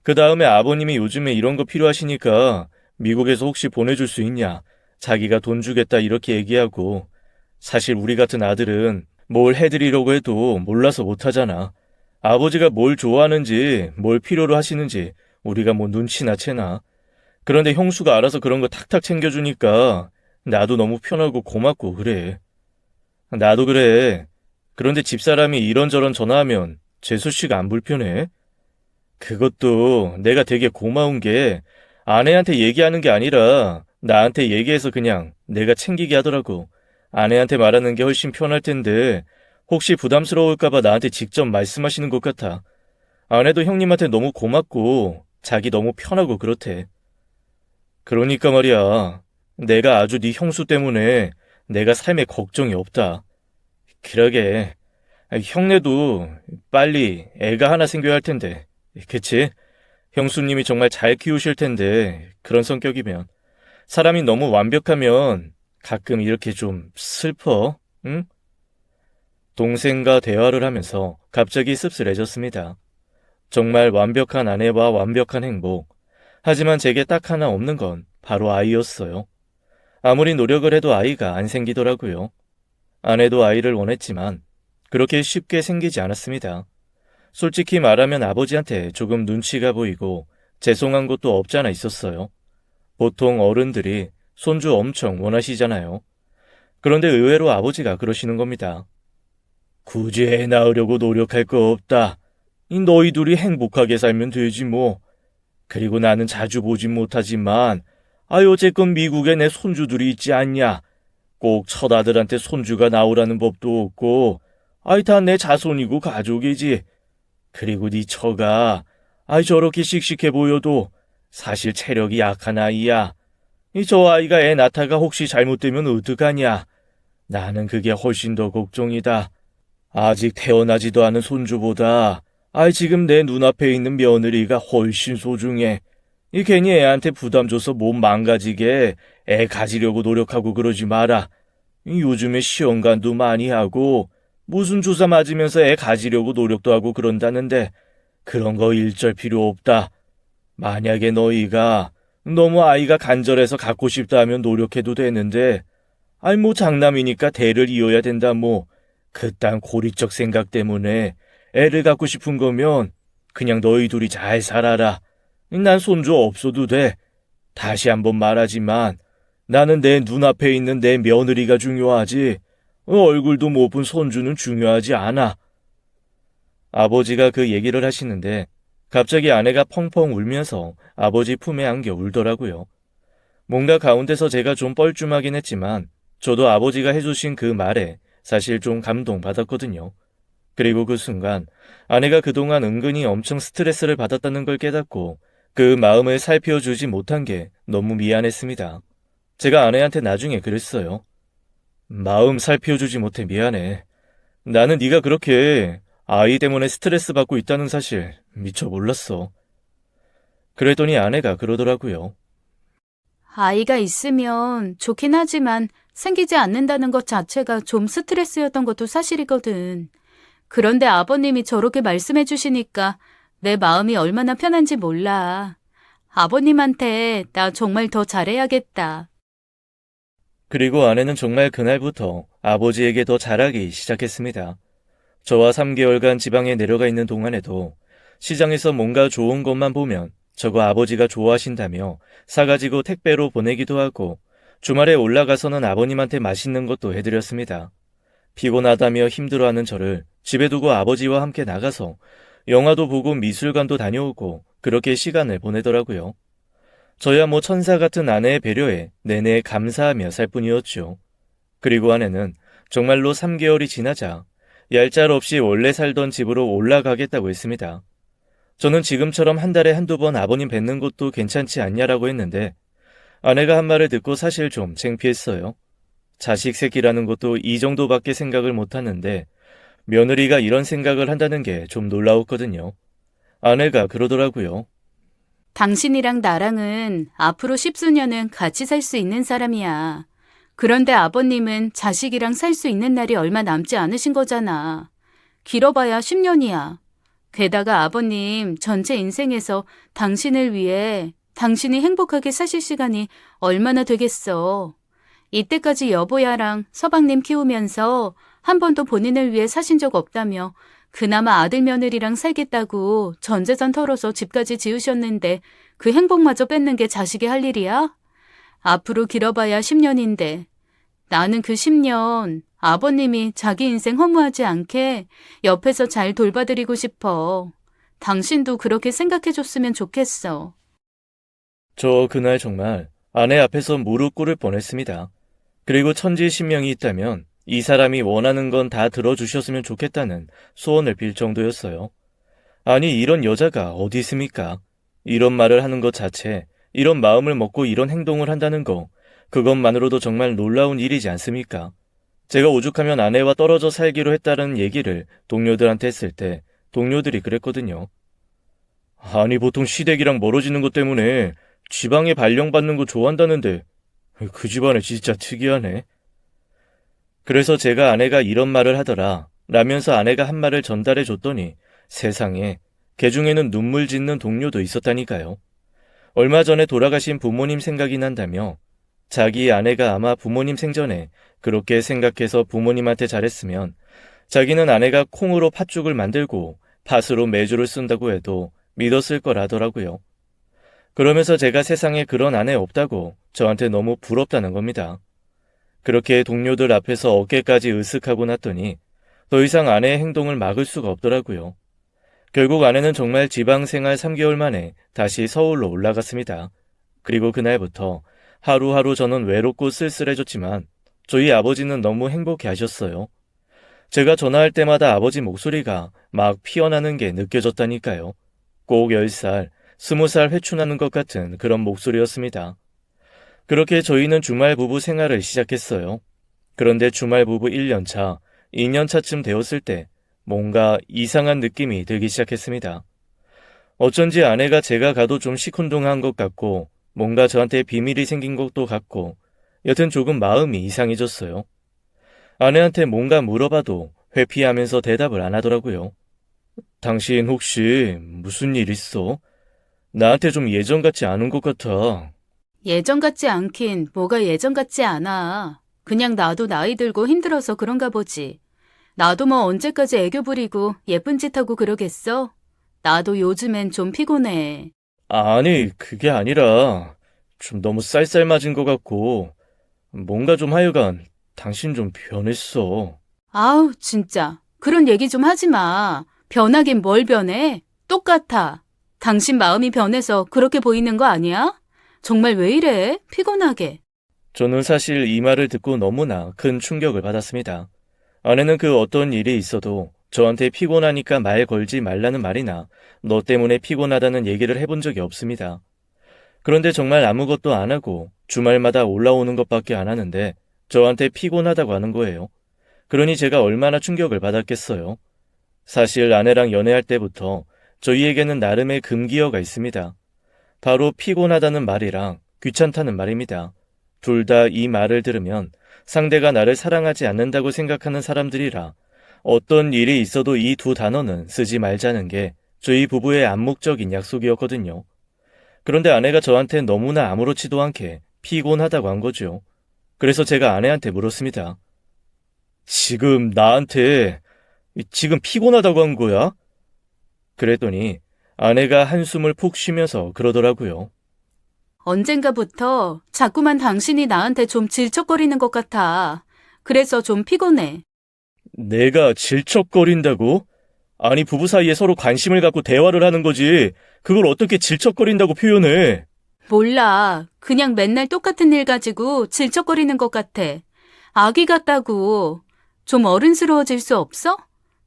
그 다음에 아버님이 요즘에 이런 거 필요하시니까 미국에서 혹시 보내줄 수 있냐. 자기가 돈 주겠다 이렇게 얘기하고 사실 우리 같은 아들은 뭘 해드리려고 해도 몰라서 못하잖아. 아버지가 뭘 좋아하는지 뭘 필요로 하시는지 우리가 뭐 눈치나 채나. 그런데 형수가 알아서 그런 거 탁탁 챙겨주니까 나도 너무 편하고 고맙고 그래. 나도 그래. 그런데 집사람이 이런저런 전화하면 재수 씨가 안 불편해? 그것도 내가 되게 고마운 게 아내한테 얘기하는 게 아니라 나한테 얘기해서 그냥 내가 챙기게 하더라고. 아내한테 말하는 게 훨씬 편할 텐데 혹시 부담스러울까봐 나한테 직접 말씀하시는 것 같아. 아내도 형님한테 너무 고맙고 자기 너무 편하고 그렇대. 그러니까 말이야. 내가 아주 네 형수 때문에 내가 삶에 걱정이 없다. 그러게. 형네도 빨리 애가 하나 생겨야 할 텐데. 그치? 형수님이 정말 잘 키우실 텐데 그런 성격이면. 사람이 너무 완벽하면 가끔 이렇게 좀 슬퍼. 응? 동생과 대화를 하면서 갑자기 씁쓸해졌습니다. 정말 완벽한 아내와 완벽한 행복. 하지만 제게 딱 하나 없는 건 바로 아이였어요. 아무리 노력을 해도 아이가 안 생기더라고요. 아내도 아이를 원했지만 그렇게 쉽게 생기지 않았습니다. 솔직히 말하면 아버지한테 조금 눈치가 보이고 죄송한 것도 없잖아 있었어요. 보통 어른들이 손주 엄청 원하시잖아요. 그런데 의외로 아버지가 그러시는 겁니다. 굳이 애 낳으려고 노력할 거 없다. 너희 둘이 행복하게 살면 되지 뭐. 그리고 나는 자주 보진 못하지만 어쨌건 미국에 내 손주들이 있지 않냐. 꼭 처다들한테 손주가 나오라는 법도 없고 다 내 자손이고 가족이지. 그리고 네 처가 저렇게 씩씩해 보여도 사실 체력이 약한 아이야. 저 아이가 애 낳다가 혹시 잘못되면 어떡하냐. 나는 그게 훨씬 더 걱정이다. 아직 태어나지도 않은 손주보다 지금 내 눈앞에 있는 며느리가 훨씬 소중해. 괜히 애한테 부담 줘서 몸 망가지게 애 가지려고 노력하고 그러지 마라. 요즘에 시험관도 많이 하고 무슨 주사 맞으면서 애 가지려고 노력도 하고 그런다는데 그런 거 일절 필요 없다. 만약에 너희가 너무 아이가 간절해서 갖고 싶다 하면 노력해도 되는데 뭐 장남이니까 대를 이어야 된다 뭐 그딴 고리적 생각 때문에 애를 갖고 싶은 거면 그냥 너희 둘이 잘 살아라. 난 손주 없어도 돼. 다시 한번 말하지만 나는 내 눈앞에 있는 내 며느리가 중요하지 얼굴도 못 본 손주는 중요하지 않아. 아버지가 그 얘기를 하시는데 갑자기 아내가 펑펑 울면서 아버지 품에 안겨 울더라고요. 뭔가 가운데서 제가 좀 뻘쭘하긴 했지만 저도 아버지가 해주신 그 말에 사실 좀 감동받았거든요. 그리고 그 순간 아내가 그동안 은근히 엄청 스트레스를 받았다는 걸 깨닫고 그 마음을 살펴주지 못한 게 너무 미안했습니다. 제가 아내한테 나중에 그랬어요. 마음 살펴주지 못해 미안해. 나는 네가 그렇게 아이 때문에 스트레스 받고 있다는 사실 미처 몰랐어. 그랬더니 아내가 그러더라고요. 아이가 있으면 좋긴 하지만 생기지 않는다는 것 자체가 좀 스트레스였던 것도 사실이거든. 그런데 아버님이 저렇게 말씀해 주시니까 내 마음이 얼마나 편한지 몰라. 아버님한테 나 정말 더 잘해야겠다. 그리고 아내는 정말 그날부터 아버지에게 더 잘하기 시작했습니다. 저와 3개월간 지방에 내려가 있는 동안에도 시장에서 뭔가 좋은 것만 보면 저거 아버지가 좋아하신다며 사가지고 택배로 보내기도 하고 주말에 올라가서는 아버님한테 맛있는 것도 해드렸습니다. 피곤하다며 힘들어하는 저를 집에 두고 아버지와 함께 나가서 영화도 보고 미술관도 다녀오고 그렇게 시간을 보내더라고요. 저야 뭐 천사 같은 아내의 배려에 내내 감사하며 살 뿐이었죠. 그리고 아내는 정말로 3개월이 지나자 얄짤없이 원래 살던 집으로 올라가겠다고 했습니다. 저는 지금처럼 한 달에 한두 번 아버님 뵙는 것도 괜찮지 않냐라고 했는데 아내가 한 말을 듣고 사실 좀 창피했어요. 자식 새끼라는 것도 이 정도밖에 생각을 못하는데 며느리가 이런 생각을 한다는 게 좀 놀라웠거든요. 아내가 그러더라고요. 당신이랑 나랑은 앞으로 10수년은 같이 살 수 있는 사람이야. 그런데 아버님은 자식이랑 살 수 있는 날이 얼마 남지 않으신 거잖아. 길어봐야 10년이야. 게다가 아버님 전체 인생에서 당신을 위해 당신이 행복하게 사실 시간이 얼마나 되겠어. 이때까지 여보야랑 서방님 키우면서 한 번도 본인을 위해 사신 적 없다며 그나마 아들 며느리랑 살겠다고 전 재산 털어서 집까지 지으셨는데 그 행복마저 뺏는 게 자식이 할 일이야? 앞으로 길어봐야 10년인데 나는 그 10년 아버님이 자기 인생 허무하지 않게 옆에서 잘 돌봐드리고 싶어. 당신도 그렇게 생각해줬으면 좋겠어. 저 그날 정말 아내 앞에서 무릎 꿇을 뻔했습니다. 그리고 천지신명이 있다면 이 사람이 원하는 건 다 들어주셨으면 좋겠다는 소원을 빌 정도였어요. 아니 이런 여자가 어디 있습니까? 이런 말을 하는 것 자체, 이런 마음을 먹고 이런 행동을 한다는 거, 그것만으로도 정말 놀라운 일이지 않습니까? 제가 오죽하면 아내와 떨어져 살기로 했다는 얘기를 동료들한테 했을 때 동료들이 그랬거든요. 아니 보통 시댁이랑 멀어지는 것 때문에 지방에 발령받는 거 좋아한다는데 그 집안에 진짜 특이하네. 그래서 제가 아내가 이런 말을 하더라 라면서 아내가 한 말을 전달해 줬더니 세상에 개 중에는 눈물 짓는 동료도 있었다니까요. 얼마 전에 돌아가신 부모님 생각이 난다며 자기 아내가 아마 부모님 생전에 그렇게 생각해서 부모님한테 잘했으면 자기는 아내가 콩으로 팥죽을 만들고 팥으로 메주를 쓴다고 해도 믿었을 거라더라고요. 그러면서 제가 세상에 그런 아내 없다고 저한테 너무 부럽다는 겁니다. 그렇게 동료들 앞에서 어깨까지 으쓱하고 났더니 더 이상 아내의 행동을 막을 수가 없더라고요. 결국 아내는 정말 지방 생활 3개월 만에 다시 서울로 올라갔습니다. 그리고 그날부터 하루하루 저는 외롭고 쓸쓸해졌지만 저희 아버지는 너무 행복해 하셨어요. 제가 전화할 때마다 아버지 목소리가 막 피어나는 게 느껴졌다니까요. 꼭 10살, 20살 회춘하는 것 같은 그런 목소리였습니다. 그렇게 저희는 주말 부부 생활을 시작했어요. 그런데 주말 부부 1년 차, 2년 차쯤 되었을 때 뭔가 이상한 느낌이 들기 시작했습니다. 어쩐지 아내가 제가 가도 좀 시큰둥한 것 같고 뭔가 저한테 비밀이 생긴 것도 같고 여튼 조금 마음이 이상해졌어요. 아내한테 뭔가 물어봐도 회피하면서 대답을 안 하더라고요. 당신 혹시 무슨 일 있어? 나한테 좀 예전 같지 않은 것 같아. 예전 같지 않긴 뭐가 예전 같지 않아. 그냥 나도 나이 들고 힘들어서 그런가 보지. 나도 뭐 언제까지 애교 부리고 예쁜 짓 하고 그러겠어? 나도 요즘엔 좀 피곤해. 아니, 그게 아니라 좀 너무 쌀쌀맞은 것 같고 뭔가 좀 하여간 당신 좀 변했어. 아우, 진짜. 그런 얘기 좀 하지 마. 변하긴 뭘 변해? 똑같아. 당신 마음이 변해서 그렇게 보이는 거 아니야? 정말 왜 이래? 피곤하게. 저는 사실 이 말을 듣고 너무나 큰 충격을 받았습니다. 아내는 그 어떤 일이 있어도 저한테 피곤하니까 말 걸지 말라는 말이나 너 때문에 피곤하다는 얘기를 해본 적이 없습니다. 그런데 정말 아무것도 안 하고 주말마다 올라오는 것밖에 안 하는데 저한테 피곤하다고 하는 거예요. 그러니 제가 얼마나 충격을 받았겠어요. 사실 아내랑 연애할 때부터 저희에게는 나름의 금기어가 있습니다. 바로 피곤하다는 말이랑 귀찮다는 말입니다. 둘 다 이 말을 들으면 상대가 나를 사랑하지 않는다고 생각하는 사람들이라 어떤 일이 있어도 이 두 단어는 쓰지 말자는 게 저희 부부의 암묵적인 약속이었거든요. 그런데 아내가 저한테 너무나 아무렇지도 않게 피곤하다고 한 거죠. 그래서 제가 아내한테 물었습니다. 지금 피곤하다고 한 거야? 그랬더니 아내가 한숨을 푹 쉬면서 그러더라고요. 언젠가부터 자꾸만 당신이 나한테 좀 질척거리는 것 같아. 그래서 좀 피곤해. 내가 질척거린다고? 아니, 부부 사이에 서로 관심을 갖고 대화를 하는 거지. 그걸 어떻게 질척거린다고 표현해? 몰라. 그냥 맨날 똑같은 일 가지고 질척거리는 것 같아. 아기 같다고. 좀 어른스러워질 수 없어?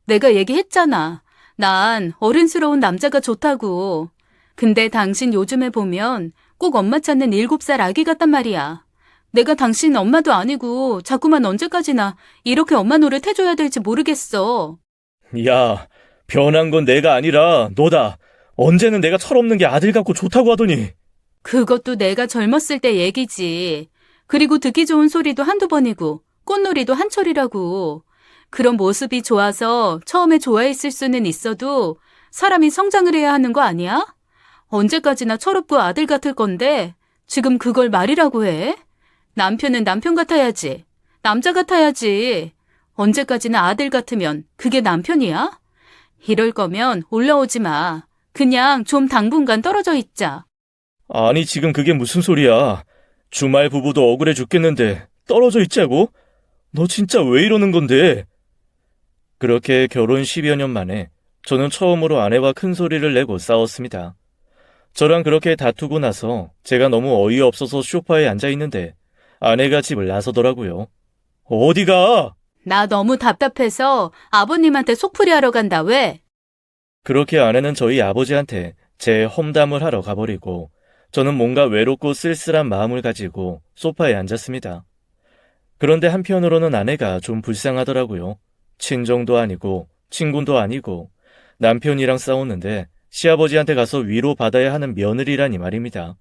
내가 얘기했잖아. 난 어른스러운 남자가 좋다고. 근데 당신 요즘에 보면 꼭 엄마 찾는 7살 아기 같단 말이야. 내가 당신 엄마도 아니고 자꾸만 언제까지나 이렇게 엄마 노릇 해줘야 될지 모르겠어. 야, 변한 건 내가 아니라 너다. 언제는 내가 철없는 게 아들 같고 좋다고 하더니. 그것도 내가 젊었을 때 얘기지. 그리고 듣기 좋은 소리도 한두 번이고 꽃놀이도 한철이라고. 그런 모습이 좋아서 처음에 좋아했을 수는 있어도 사람이 성장을 해야 하는 거 아니야? 언제까지나 철없고 아들 같을 건데 지금 그걸 말이라고 해? 남편은 남편 같아야지. 남자 같아야지. 언제까지나 아들 같으면 그게 남편이야? 이럴 거면 올라오지 마. 그냥 좀 당분간 떨어져 있자. 아니, 지금 그게 무슨 소리야. 주말 부부도 억울해 죽겠는데 떨어져 있자고? 너 진짜 왜 이러는 건데? 그렇게 결혼 10여 년 만에 저는 처음으로 아내와 큰 소리를 내고 싸웠습니다. 저랑 그렇게 다투고 나서 제가 너무 어이없어서 소파에 앉아 있는데 아내가 집을 나서더라고요. 어디가? 나 너무 답답해서 아버님한테 속풀이 하러 간다, 왜? 그렇게 아내는 저희 아버지한테 제 험담을 하러 가버리고 저는 뭔가 외롭고 쓸쓸한 마음을 가지고 소파에 앉았습니다. 그런데 한편으로는 아내가 좀 불쌍하더라고요. 친정도 아니고 친군도 아니고 남편이랑 싸웠는데 시아버지한테 가서 위로받아야 하는 며느리라니 말입니다.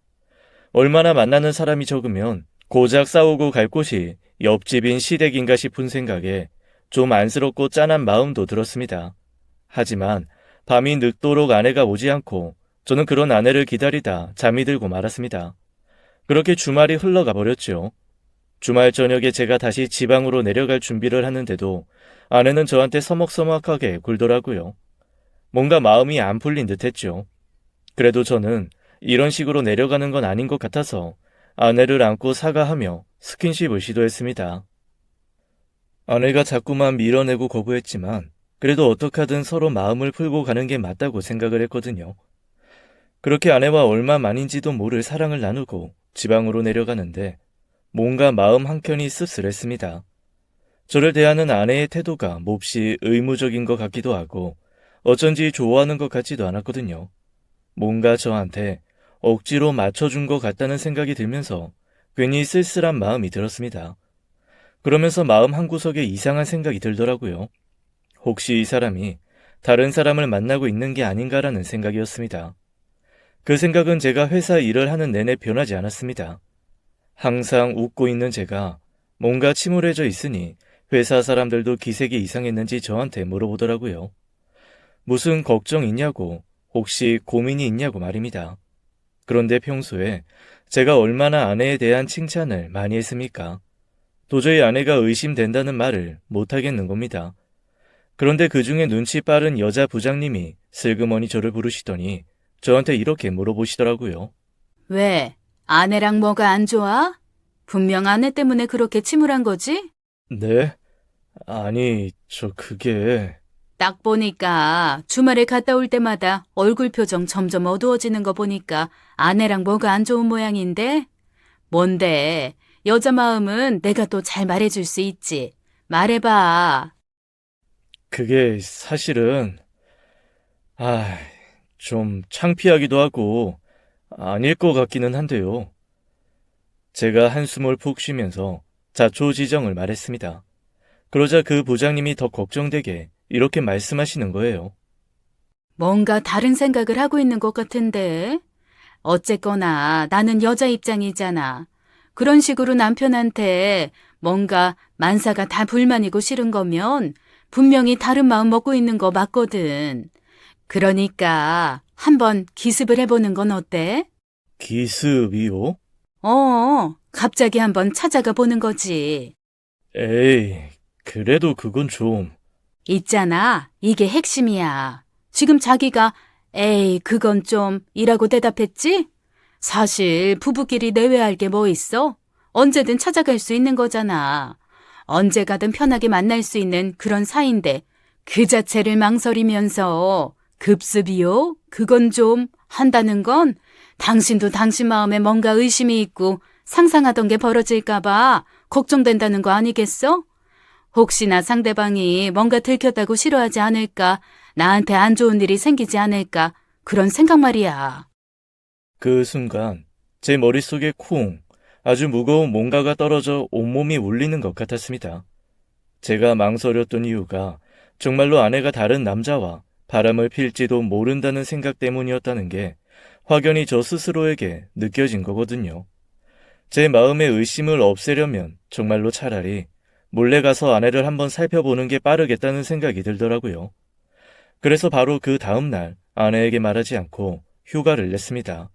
얼마나 만나는 사람이 적으면 고작 싸우고 갈 곳이 옆집인 시댁인가 싶은 생각에 좀 안쓰럽고 짠한 마음도 들었습니다. 하지만 밤이 늦도록 아내가 오지 않고 저는 그런 아내를 기다리다 잠이 들고 말았습니다. 그렇게 주말이 흘러가 버렸죠. 주말 저녁에 제가 다시 지방으로 내려갈 준비를 하는데도 아내는 저한테 서먹서먹하게 굴더라고요. 뭔가 마음이 안 풀린 듯 했죠. 그래도 저는 이런 식으로 내려가는 건 아닌 것 같아서 아내를 안고 사과하며 스킨십을 시도했습니다. 아내가 자꾸만 밀어내고 거부했지만 그래도 어떡하든 서로 마음을 풀고 가는 게 맞다고 생각을 했거든요. 그렇게 아내와 얼마 만인지도 모를 사랑을 나누고 지방으로 내려가는데 뭔가 마음 한켠이 씁쓸했습니다. 저를 대하는 아내의 태도가 몹시 의무적인 것 같기도 하고 어쩐지 좋아하는 것 같지도 않았거든요. 뭔가 저한테 억지로 맞춰준 것 같다는 생각이 들면서 괜히 쓸쓸한 마음이 들었습니다. 그러면서 마음 한구석에 이상한 생각이 들더라고요. 혹시 이 사람이 다른 사람을 만나고 있는 게 아닌가라는 생각이었습니다. 그 생각은 제가 회사 일을 하는 내내 변하지 않았습니다. 항상 웃고 있는 제가 뭔가 침울해져 있으니 회사 사람들도 기색이 이상했는지 저한테 물어보더라고요. 무슨 걱정 있냐고, 혹시 고민이 있냐고 말입니다. 그런데 평소에 제가 얼마나 아내에 대한 칭찬을 많이 했습니까? 도저히 아내가 의심된다는 말을 못하겠는 겁니다. 그런데 그중에 눈치 빠른 여자 부장님이 슬그머니 저를 부르시더니 저한테 이렇게 물어보시더라고요. 왜? 아내랑 뭐가 안 좋아? 분명 아내 때문에 그렇게 침울한 거지? 네? 아니, 그게... 딱 보니까 주말에 갔다 올 때마다 얼굴 표정 점점 어두워지는 거 보니까 아내랑 뭐가 안 좋은 모양인데? 뭔데? 여자 마음은 내가 또 잘 말해줄 수 있지. 말해봐. 그게 사실은... 아, 좀 창피하기도 하고 아닐 것 같기는 한데요. 제가 한숨을 푹 쉬면서 자초지정을 말했습니다. 그러자 그 부장님이 더 걱정되게 이렇게 말씀하시는 거예요. 뭔가 다른 생각을 하고 있는 것 같은데? 어쨌거나 나는 여자 입장이잖아. 그런 식으로 남편한테 뭔가 만사가 다 불만이고 싫은 거면 분명히 다른 마음 먹고 있는 거 맞거든. 그러니까 한번 기습을 해보는 건 어때? 기습이요? 갑자기 한번 찾아가 보는 거지. 에이, 그래도 그건 좀... 있잖아, 이게 핵심이야. 지금 자기가 에이, 그건 좀 이라고 대답했지? 사실 부부끼리 내외할 게 뭐 있어? 언제든 찾아갈 수 있는 거잖아. 언제 가든 편하게 만날 수 있는 그런 사이인데 그 자체를 망설이면서 급습이요? 그건 좀 한다는 건 당신도 당신 마음에 뭔가 의심이 있고 상상하던 게 벌어질까봐 걱정된다는 거 아니겠어? 혹시나 상대방이 뭔가 들켰다고 싫어하지 않을까, 나한테 안 좋은 일이 생기지 않을까, 그런 생각 말이야. 그 순간 제 머릿속에 쿵 아주 무거운 뭔가가 떨어져 온몸이 울리는 것 같았습니다. 제가 망설였던 이유가 정말로 아내가 다른 남자와 바람을 필지도 모른다는 생각 때문이었다는 게 확연히 저 스스로에게 느껴진 거거든요. 제 마음의 의심을 없애려면 정말로 차라리 몰래 가서 아내를 한번 살펴보는 게 빠르겠다는 생각이 들더라고요. 그래서 바로 그 다음날 아내에게 말하지 않고 휴가를 냈습니다.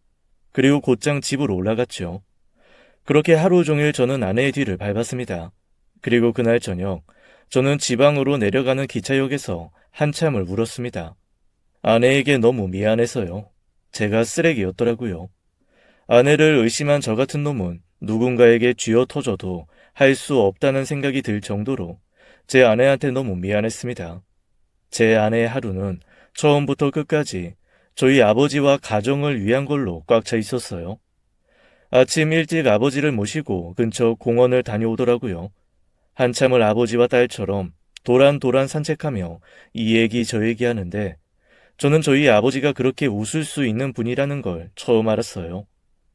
그리고 곧장 집으로 올라갔죠. 그렇게 하루 종일 저는 아내의 뒤를 밟았습니다. 그리고 그날 저녁 저는 지방으로 내려가는 기차역에서 한참을 울었습니다. 아내에게 너무 미안해서요. 제가 쓰레기였더라고요. 아내를 의심한 저 같은 놈은 누군가에게 쥐어 터져도 할 수 없다는 생각이 들 정도로 제 아내한테 너무 미안했습니다. 제 아내의 하루는 처음부터 끝까지 저희 아버지와 가정을 위한 걸로 꽉 차 있었어요. 아침 일찍 아버지를 모시고 근처 공원을 다녀오더라고요. 한참을 아버지와 딸처럼 도란도란 산책하며 이 얘기 저 얘기 하는데 저는 저희 아버지가 그렇게 웃을 수 있는 분이라는 걸 처음 알았어요.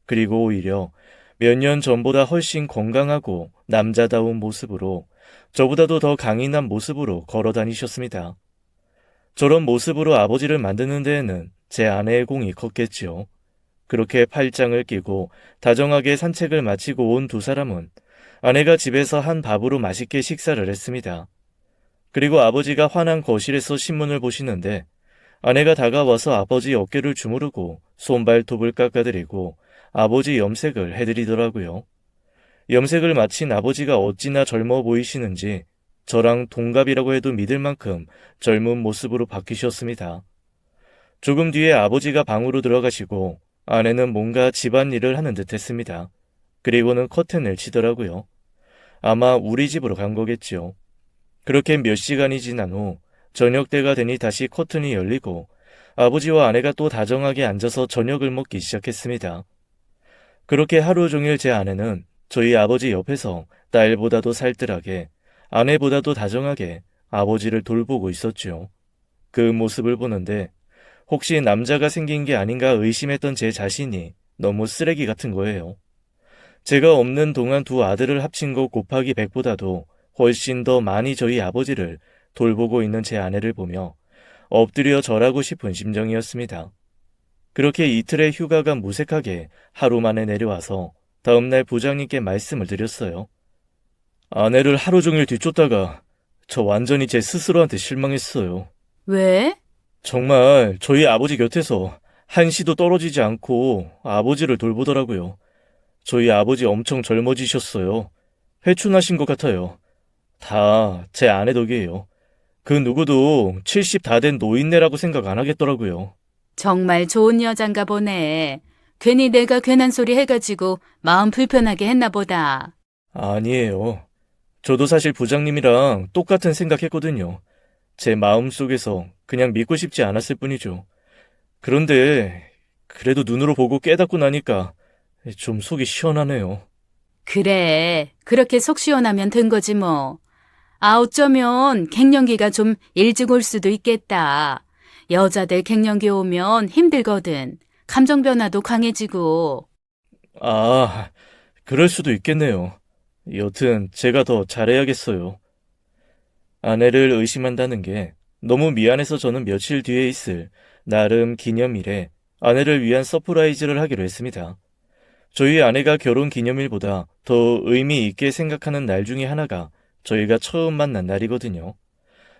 그리고 오히려 몇 년 전보다 훨씬 건강하고 남자다운 모습으로 저보다도 더 강인한 모습으로 걸어 다니셨습니다. 저런 모습으로 아버지를 만드는 데에는 제 아내의 공이 컸겠지요. 그렇게 팔짱을 끼고 다정하게 산책을 마치고 온 두 사람은 아내가 집에서 한 밥으로 맛있게 식사를 했습니다. 그리고 아버지가 환한 거실에서 신문을 보시는데 아내가 다가와서 아버지 어깨를 주무르고 손발톱을 깎아드리고 아버지 염색을 해드리더라고요. 염색을 마친 아버지가 어찌나 젊어 보이시는지 저랑 동갑이라고 해도 믿을 만큼 젊은 모습으로 바뀌셨습니다. 조금 뒤에 아버지가 방으로 들어가시고 아내는 뭔가 집안일을 하는 듯 했습니다. 그리고는 커튼을 치더라고요. 아마 우리 집으로 간 거겠지요. 그렇게 몇 시간이 지난 후 저녁 때가 되니 다시 커튼이 열리고 아버지와 아내가 또 다정하게 앉아서 저녁을 먹기 시작했습니다. 그렇게 하루 종일 제 아내는 저희 아버지 옆에서 딸보다도 살뜰하게, 아내보다도 다정하게 아버지를 돌보고 있었죠. 그 모습을 보는데 혹시 남자가 생긴 게 아닌가 의심했던 제 자신이 너무 쓰레기 같은 거예요. 제가 없는 동안 두 아들을 합친 거 곱하기 100보다도 훨씬 더 많이 저희 아버지를 돌보고 있는 제 아내를 보며 엎드려 절하고 싶은 심정이었습니다. 그렇게 이틀의 휴가가 무색하게 하루 만에 내려와서 다음날 부장님께 말씀을 드렸어요. 아내를 하루 종일 뒤쫓다가 저 완전히 제 스스로한테 실망했어요. 왜? 정말 저희 아버지 곁에서 한시도 떨어지지 않고 아버지를 돌보더라고요. 저희 아버지 엄청 젊어지셨어요. 회춘하신 것 같아요. 다 제 아내 덕이에요. 그 누구도 70 다 된 노인네라고 생각 안 하겠더라고요. 정말 좋은 여잔가 보네. 괜히 내가 괜한 소리 해가지고 마음 불편하게 했나 보다. 아니에요. 저도 사실 부장님이랑 똑같은 생각했거든요. 제 마음속에서 그냥 믿고 싶지 않았을 뿐이죠. 그런데 그래도 눈으로 보고 깨닫고 나니까 좀 속이 시원하네요. 그래, 그렇게 속 시원하면 된 거지 뭐. 아, 어쩌면 갱년기가 좀 일찍 올 수도 있겠다. 여자들 갱년기 오면 힘들거든. 감정 변화도 강해지고. 아, 그럴 수도 있겠네요. 여튼 제가 더 잘해야겠어요. 아내를 의심한다는 게 너무 미안해서 저는 며칠 뒤에 있을 나름 기념일에 아내를 위한 서프라이즈를 하기로 했습니다. 저희 아내가 결혼 기념일보다 더 의미 있게 생각하는 날 중에 하나가 저희가 처음 만난 날이거든요.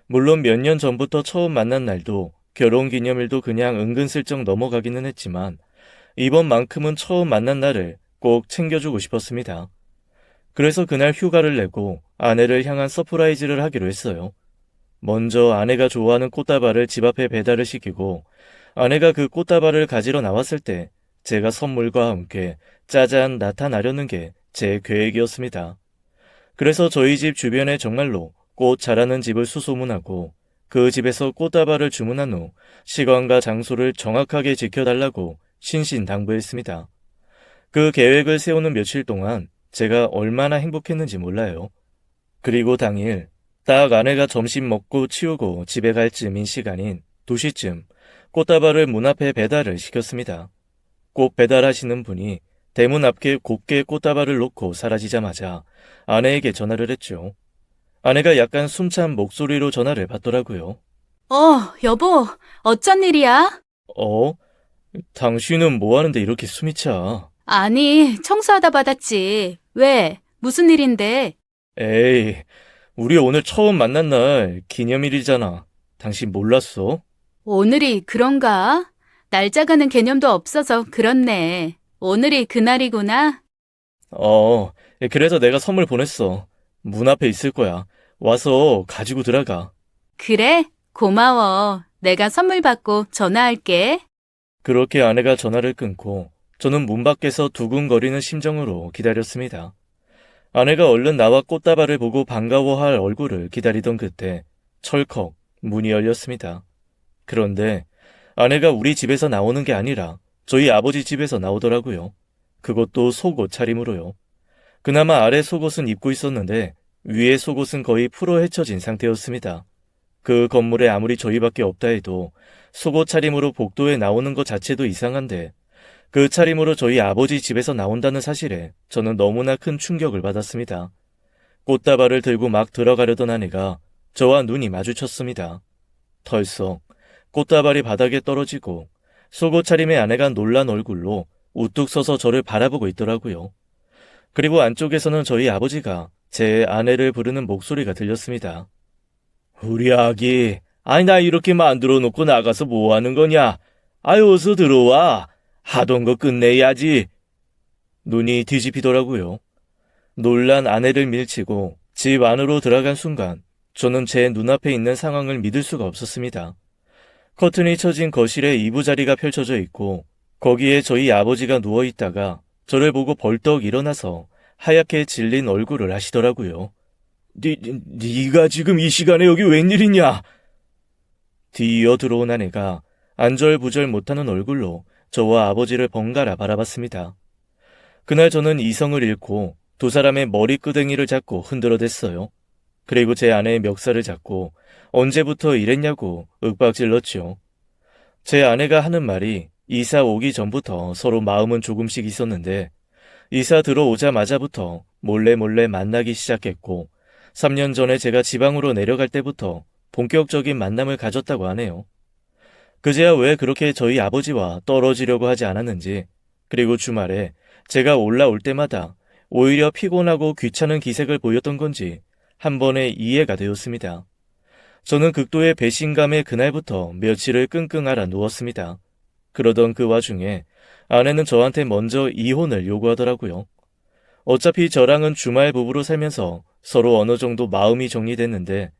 물론 몇 년 전부터 처음 만난 날도 결혼 기념일도 그냥 은근슬쩍 넘어가기는 했지만 이번만큼은 처음 만난 날을 꼭 챙겨주고 싶었습니다. 그래서 그날 휴가를 내고 아내를 향한 서프라이즈를 하기로 했어요. 먼저 아내가 좋아하는 꽃다발을 집 앞에 배달을 시키고 아내가 그 꽃다발을 가지러 나왔을 때 제가 선물과 함께 짜잔 나타나려는 게 제 계획이었습니다. 그래서 저희 집 주변에 정말로 꽃 자라는 집을 수소문하고 그 집에서 꽃다발을 주문한 후 시간과 장소를 정확하게 지켜달라고 신신당부했습니다. 그 계획을 세우는 며칠 동안 제가 얼마나 행복했는지 몰라요. 그리고 당일 딱 아내가 점심 먹고 치우고 집에 갈 쯤인 시간인 2시쯤 꽃다발을 문 앞에 배달을 시켰습니다. 꽃 배달하시는 분이 대문 앞에 곱게 꽃다발을 놓고 사라지자마자 아내에게 전화를 했죠. 아내가 약간 숨찬 목소리로 전화를 받더라고요. 여보, 어쩐 일이야? 어? 당신은 뭐 하는데 이렇게 숨이 차? 아니, 청소하다 받았지. 왜? 무슨 일인데? 에이, 우리 오늘 처음 만난 날 기념일이잖아. 당신 몰랐어? 오늘이 그런가? 날짜가는 개념도 없어서 그렇네. 오늘이 그날이구나. 그래서 내가 선물 보냈어. 문 앞에 있을 거야. 와서 가지고 들어가. 그래? 고마워. 내가 선물 받고 전화할게. 그렇게 아내가 전화를 끊고 저는 문 밖에서 두근거리는 심정으로 기다렸습니다. 아내가 얼른 나와 꽃다발을 보고 반가워할 얼굴을 기다리던 그때 철컥 문이 열렸습니다. 그런데 아내가 우리 집에서 나오는 게 아니라 저희 아버지 집에서 나오더라고요. 그것도 속옷 차림으로요. 그나마 아래 속옷은 입고 있었는데 위에 속옷은 거의 풀어 헤쳐진 상태였습니다. 그 건물에 아무리 저희밖에 없다 해도 속옷 차림으로 복도에 나오는 것 자체도 이상한데 그 차림으로 저희 아버지 집에서 나온다는 사실에 저는 너무나 큰 충격을 받았습니다. 꽃다발을 들고 막 들어가려던 아내가 저와 눈이 마주쳤습니다. 털썩 꽃다발이 바닥에 떨어지고 속옷 차림의 아내가 놀란 얼굴로 우뚝 서서 저를 바라보고 있더라고요. 그리고 안쪽에서는 저희 아버지가 제 아내를 부르는 목소리가 들렸습니다. 우리 아기, 아니 나 이렇게 만들어 놓고 나가서 뭐 하는 거냐? 아유 어서 들어와. 하던 거 끝내야지. 눈이 뒤집히더라고요. 놀란 아내를 밀치고 집 안으로 들어간 순간 저는 제 눈앞에 있는 상황을 믿을 수가 없었습니다. 커튼이 쳐진 거실에 이부자리가 펼쳐져 있고 거기에 저희 아버지가 누워있다가 저를 보고 벌떡 일어나서 하얗게 질린 얼굴을 하시더라고요. 네가 지금 이 시간에 여기 웬일이냐? 뒤이어 들어온 아내가 안절부절 못하는 얼굴로 저와 아버지를 번갈아 바라봤습니다. 그날 저는 이성을 잃고 두 사람의 머리끄댕이를 잡고 흔들어댔어요. 그리고 제 아내의 멱살을 잡고 언제부터 이랬냐고 윽박질렀죠. 제 아내가 하는 말이 이사 오기 전부터 서로 마음은 조금씩 있었는데 이사 들어오자마자부터 몰래 만나기 시작했고 3년 전에 제가 지방으로 내려갈 때부터 본격적인 만남을 가졌다고 하네요. 그제야 왜 그렇게 저희 아버지와 떨어지려고 하지 않았는지, 그리고 주말에 제가 올라올 때마다 오히려 피곤하고 귀찮은 기색을 보였던 건지 한 번에 이해가 되었습니다. 저는 극도의 배신감에 그날부터 며칠을 끙끙 앓아 누웠습니다. 그러던 그 와중에 아내는 저한테 먼저 이혼을 요구하더라고요. 어차피 저랑은 주말 부부로 살면서 서로 어느 정도 마음이 정리됐는데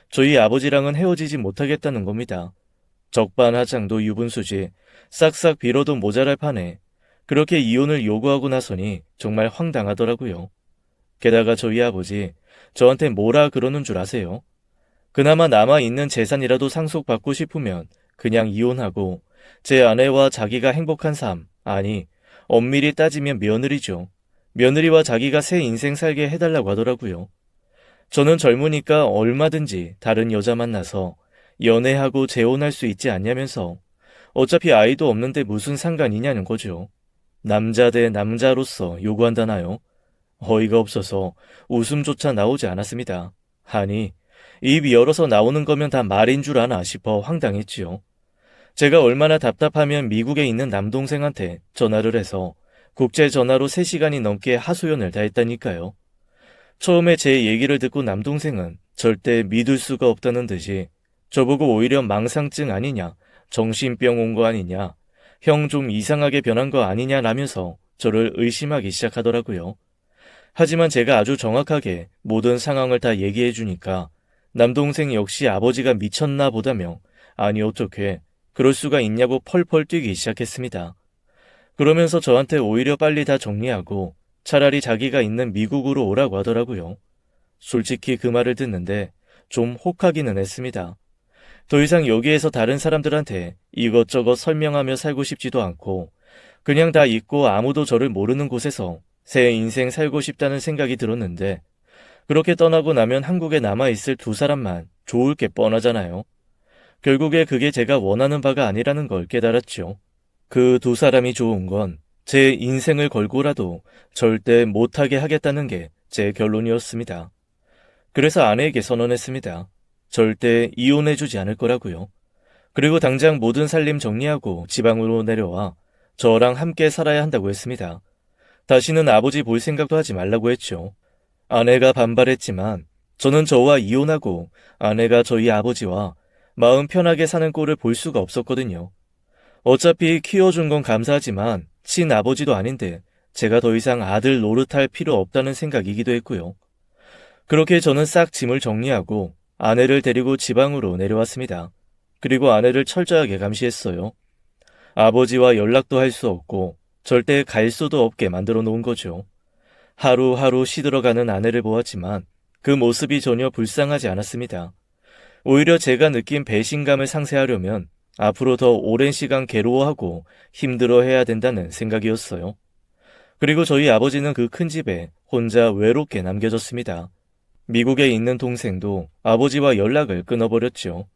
저희 아버지랑은 헤어지지 못하겠다는 겁니다. 적반하장도 유분수지 싹싹 빌어도 모자랄 판에 그렇게 이혼을 요구하고 나서니 정말 황당하더라고요. 게다가 저희 아버지 저한테 뭐라 그러는 줄 아세요? 그나마 남아있는 재산이라도 상속받고 싶으면 그냥 이혼하고 제 아내와 자기가 행복한 삶, 아니 엄밀히 따지면 며느리죠. 며느리와 자기가 새 인생 살게 해달라고 하더라고요. 저는 젊으니까 얼마든지 다른 여자 만나서 연애하고 재혼할 수 있지 않냐면서 어차피 아이도 없는데 무슨 상관이냐는 거죠. 남자 대 남자로서 요구한다나요? 어이가 없어서 웃음조차 나오지 않았습니다. 아니, 입 열어서 나오는 거면 다 말인 줄 아나 싶어 황당했지요. 제가 얼마나 답답하면 미국에 있는 남동생한테 전화를 해서 국제 전화로 3시간이 넘게 하소연을 다했다니까요. 처음에 제 얘기를 듣고 남동생은 절대 믿을 수가 없다는 듯이 저보고 오히려 망상증 아니냐, 정신병 온 거 아니냐, 형 좀 이상하게 변한 거 아니냐라면서 저를 의심하기 시작하더라고요. 하지만 제가 아주 정확하게 모든 상황을 다 얘기해 주니까 남동생 역시 아버지가 미쳤나 보다며 아니 어떻게 그럴 수가 있냐고 펄펄 뛰기 시작했습니다. 그러면서 저한테 오히려 빨리 다 정리하고 차라리 자기가 있는 미국으로 오라고 하더라고요. 솔직히 그 말을 듣는데 좀 혹하기는 했습니다. 더 이상 여기에서 다른 사람들한테 이것저것 설명하며 살고 싶지도 않고 그냥 다 잊고 아무도 저를 모르는 곳에서 새 인생 살고 싶다는 생각이 들었는데 그렇게 떠나고 나면 한국에 남아있을 두 사람만 좋을 게 뻔하잖아요. 결국에 그게 제가 원하는 바가 아니라는 걸 깨달았죠. 그 두 사람이 좋은 건 제 인생을 걸고라도 절대 못하게 하겠다는 게 제 결론이었습니다. 그래서 아내에게 선언했습니다. 절대 이혼해주지 않을 거라고요. 그리고 당장 모든 살림 정리하고 지방으로 내려와 저랑 함께 살아야 한다고 했습니다. 다시는 아버지 볼 생각도 하지 말라고 했죠. 아내가 반발했지만 저는 저와 이혼하고 아내가 저희 아버지와 마음 편하게 사는 꼴을 볼 수가 없었거든요. 어차피 키워준 건 감사하지만 친아버지도 아닌데 제가 더 이상 아들 노릇할 필요 없다는 생각이기도 했고요. 그렇게 저는 싹 짐을 정리하고 아내를 데리고 지방으로 내려왔습니다. 그리고 아내를 철저하게 감시했어요. 아버지와 연락도 할 수 없고 절대 갈 수도 없게 만들어 놓은 거죠. 하루하루 시들어가는 아내를 보았지만 그 모습이 전혀 불쌍하지 않았습니다. 오히려 제가 느낀 배신감을 상쇄하려면 앞으로 더 오랜 시간 괴로워하고 힘들어해야 된다는 생각이었어요. 그리고 저희 아버지는 그 큰 집에 혼자 외롭게 남겨졌습니다. 미국에 있는 동생도 아버지와 연락을 끊어버렸죠.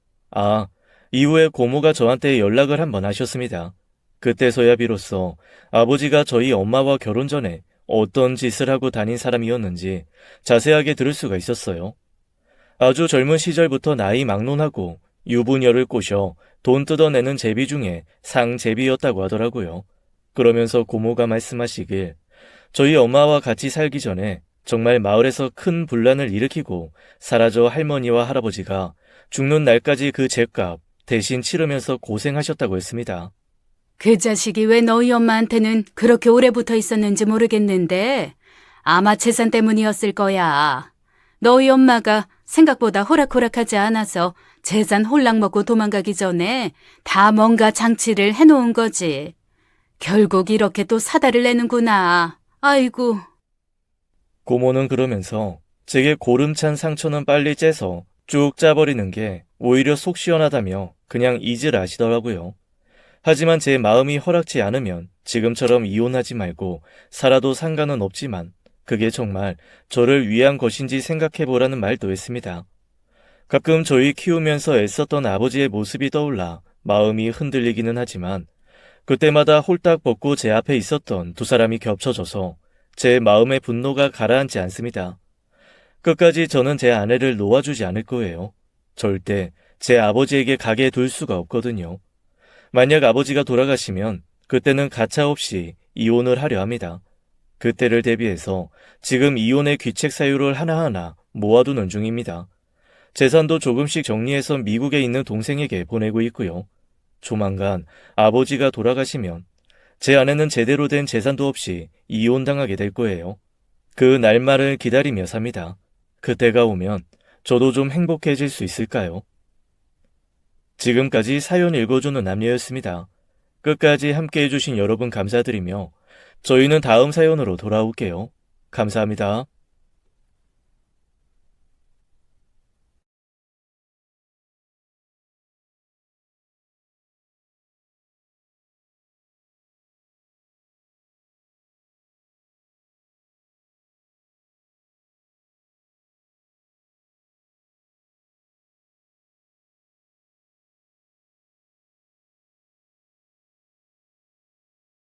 이후에 고모가 저한테 연락을 한번 하셨습니다. 그때서야 비로소 아버지가 저희 엄마와 결혼 전에 어떤 짓을 하고 다닌 사람이었는지 자세하게 들을 수가 있었어요. 아주 젊은 시절부터 나이 막론하고 유부녀를 꼬셔 돈 뜯어내는 제비 중에 상제비였다고 하더라고요. 그러면서 고모가 말씀하시길 저희 엄마와 같이 살기 전에 정말 마을에서 큰 분란을 일으키고 사라져 할머니와 할아버지가 죽는 날까지 그 죗값 대신 치르면서 고생하셨다고 했습니다. 그 자식이 왜 너희 엄마한테는 그렇게 오래 붙어 있었는지 모르겠는데 아마 재산 때문이었을 거야. 너희 엄마가 생각보다 호락호락하지 않아서 재산 홀랑 먹고 도망가기 전에 다 뭔가 장치를 해놓은 거지. 결국 이렇게 또 사다를 내는구나. 아이고. 고모는 그러면서 제게 고름찬 상처는 빨리 째서 쭉 짜버리는 게 오히려 속 시원하다며 그냥 잊으라시더라고요. 하지만 제 마음이 허락지 않으면 지금처럼 이혼하지 말고 살아도 상관은 없지만 그게 정말 저를 위한 것인지 생각해보라는 말도 했습니다. 가끔 저희 키우면서 애썼던 아버지의 모습이 떠올라 마음이 흔들리기는 하지만 그때마다 홀딱 벗고 제 앞에 있었던 두 사람이 겹쳐져서 제 마음의 분노가 가라앉지 않습니다. 끝까지 저는 제 아내를 놓아주지 않을 거예요. 절대 제 아버지에게 가게 둘 수가 없거든요. 만약 아버지가 돌아가시면 그때는 가차없이 이혼을 하려 합니다. 그때를 대비해서 지금 이혼의 귀책 사유를 하나하나 모아두는 중입니다. 재산도 조금씩 정리해서 미국에 있는 동생에게 보내고 있고요. 조만간 아버지가 돌아가시면 제 아내는 제대로 된 재산도 없이 이혼당하게 될 거예요. 그 날말을 기다리며 삽니다. 그때가 오면 저도 좀 행복해질 수 있을까요? 지금까지 사연 읽어주는 남녀였습니다. 끝까지 함께 해주신 여러분 감사드리며 저희는 다음 사연으로 돌아올게요. 감사합니다.